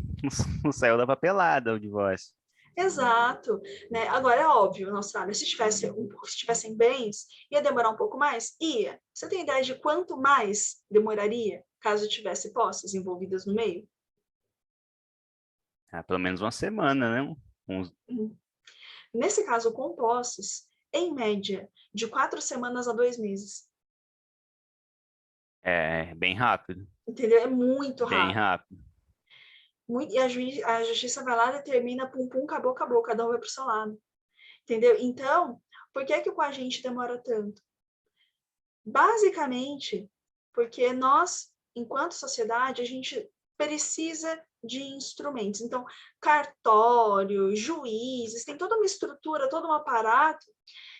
saiu da papelada o divórcio. exato. Né? Agora, é óbvio, na Austrália, se tivessem bens, ia demorar um pouco mais? Ia. Você tem ideia de quanto mais demoraria caso tivesse posses envolvidas no meio? Ah, pelo menos uma semana, né? Uns, Nesse caso, com posses, em média, de 4 semanas a 2 meses. bem rápido, Entendeu? É muito bem rápido. rápido. E a justiça vai lá, determina, pum, pum, acabou, acabou, cada um vai para o seu lado. Entendeu? Então, por que com a gente demora tanto? Basicamente, porque nós, enquanto sociedade, a gente precisa de instrumentos. Então, cartório, juízes, tem toda uma estrutura, todo um aparato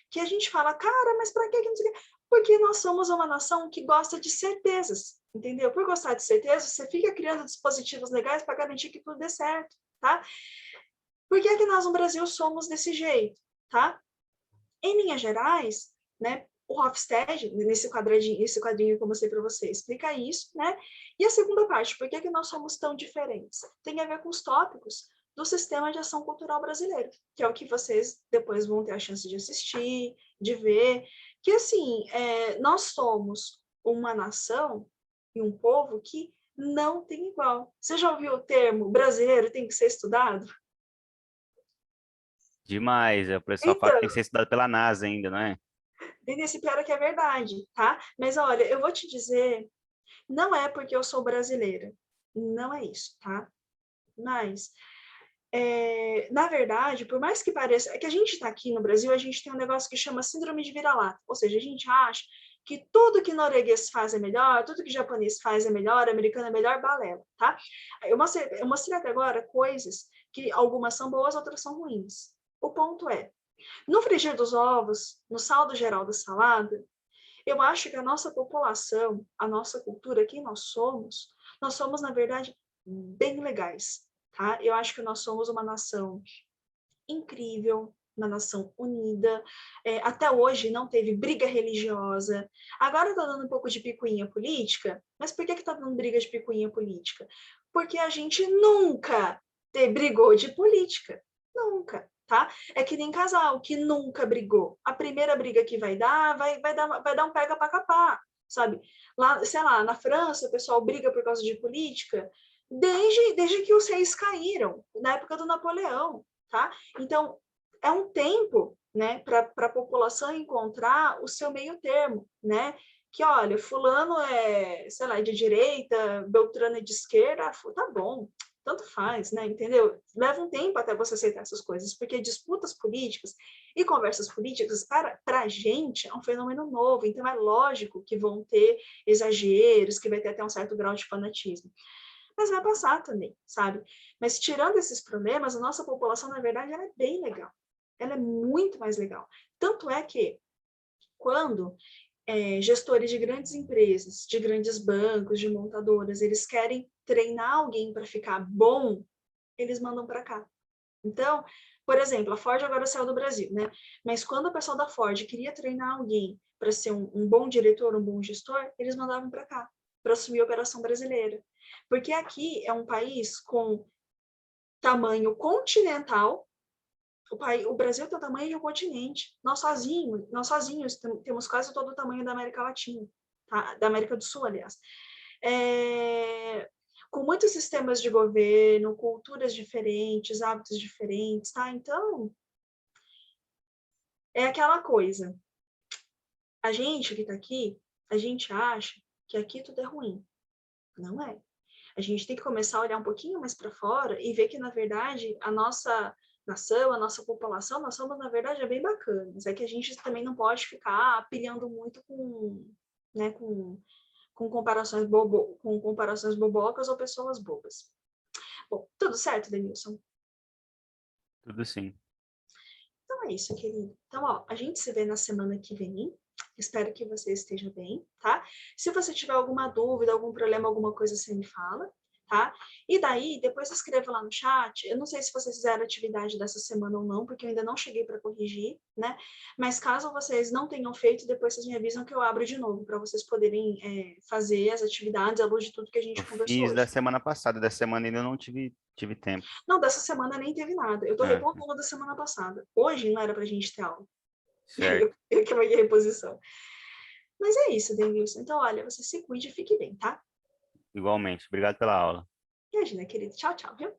que a gente fala, cara, mas para que não sei o quê? Porque nós somos uma nação que gosta de certezas, entendeu? Por gostar de certezas, você fica criando dispositivos legais para garantir que tudo dê certo, tá? Por que nós no Brasil somos desse jeito, tá? Em linhas gerais, né, o Hofstede, nesse quadrinho que eu mostrei para você, explica isso, né? E a segunda parte, por que nós somos tão diferentes? Tem a ver com os tópicos do Sistema de Ação Cultural Brasileiro, que é o que vocês depois vão ter a chance de assistir, de ver, que assim, nós somos uma nação e um povo que não tem igual. Você já ouviu o termo brasileiro tem que ser estudado? Demais. O pessoal fala que Então, tem que ser estudado pela NASA ainda, não é? nesse pior é que é verdade, tá? Mas olha, eu vou te dizer, não é porque eu sou brasileira, Não é isso, tá? Mas, na verdade, por mais que pareça, é que a gente está aqui no Brasil, a gente tem um negócio que chama síndrome de vira-lata, ou seja, a gente acha que tudo que norueguês faz é melhor, tudo que japonês faz é melhor, americano é melhor, balela, tá? Eu mostrei até agora coisas que algumas são boas, outras são ruins. O ponto é, no frigir dos ovos, no saldo geral da salada, eu acho que a nossa população, a nossa cultura, quem nós somos, na verdade, bem legais, tá? Eu acho que nós somos uma nação incrível, uma nação unida. Até hoje não teve briga religiosa. Agora está dando um pouco de picuinha política, mas por que está dando briga de picuinha política? Porque a gente nunca brigou de política. Nunca, tá? É que nem casal que nunca brigou. A primeira briga que vai dar um pega para capar, sabe? Lá, sei lá, na França, o pessoal briga por causa de política desde que os reis caíram, na época do Napoleão, tá? Então, é um tempo, né, para a população encontrar o seu meio termo, né? Que, olha, fulano é, sei lá, de direita, Beltrano é de esquerda, tá bom, tanto faz, né? Entendeu? Leva um tempo até você aceitar essas coisas, porque disputas políticas e conversas políticas, para a gente, é um fenômeno novo, então é lógico que vão ter exageros, que vai ter até um certo grau de fanatismo. Mas vai passar também, sabe? Mas tirando esses problemas, a nossa população, na verdade, ela é bem legal. Ela é muito mais legal. Tanto é que, quando gestores de grandes empresas, de grandes bancos, de montadoras, eles querem treinar alguém para ficar bom, eles mandam para cá. Então, por exemplo, a Ford agora saiu do Brasil, né? Mas quando o pessoal da Ford queria treinar alguém para ser um bom diretor, um bom gestor, eles mandavam para cá, para assumir a operação brasileira. Porque aqui é um país com tamanho continental, o Brasil tem o tamanho de um continente. Nós sozinhos temos quase todo o tamanho da América Latina, tá? Da América do Sul, aliás. Com muitos sistemas de governo, culturas diferentes, hábitos diferentes, tá? Então, é aquela coisa. A gente que está aqui, a gente acha que aqui tudo é ruim. Não é. A gente tem que começar a olhar um pouquinho mais para fora e ver que, na verdade, a nossa nação, a nossa população, nós somos, na verdade, bem bacanas. É que a gente também não pode ficar pilhando muito né, com comparações bobocas ou pessoas bobas. Bom, tudo certo, Denilson? Tudo sim. Então é isso, querido. Então, ó, a gente se vê na semana que vem. Espero que você esteja bem, tá? Se você tiver alguma dúvida, algum problema, alguma coisa, você me fala, tá? E daí, depois escreva lá no chat. Eu não sei se vocês fizeram atividade dessa semana ou não, porque eu ainda não cheguei para corrigir, né? Mas caso vocês não tenham feito, depois vocês me avisam que eu abro de novo, para vocês poderem fazer as atividades à luz de tudo que a gente Eu conversou fiz da hoje. semana passada, dessa semana ainda não tive tempo. Não, dessa semana nem teve nada. Eu tô É, repondo da semana passada. Hoje não era pra gente ter aula. certo. Eu que peguei reposição. Mas é isso, Denilson. Então, olha, você se cuide e fique bem, tá? Igualmente. Obrigado pela aula. Imagina, querido. Tchau, tchau, viu?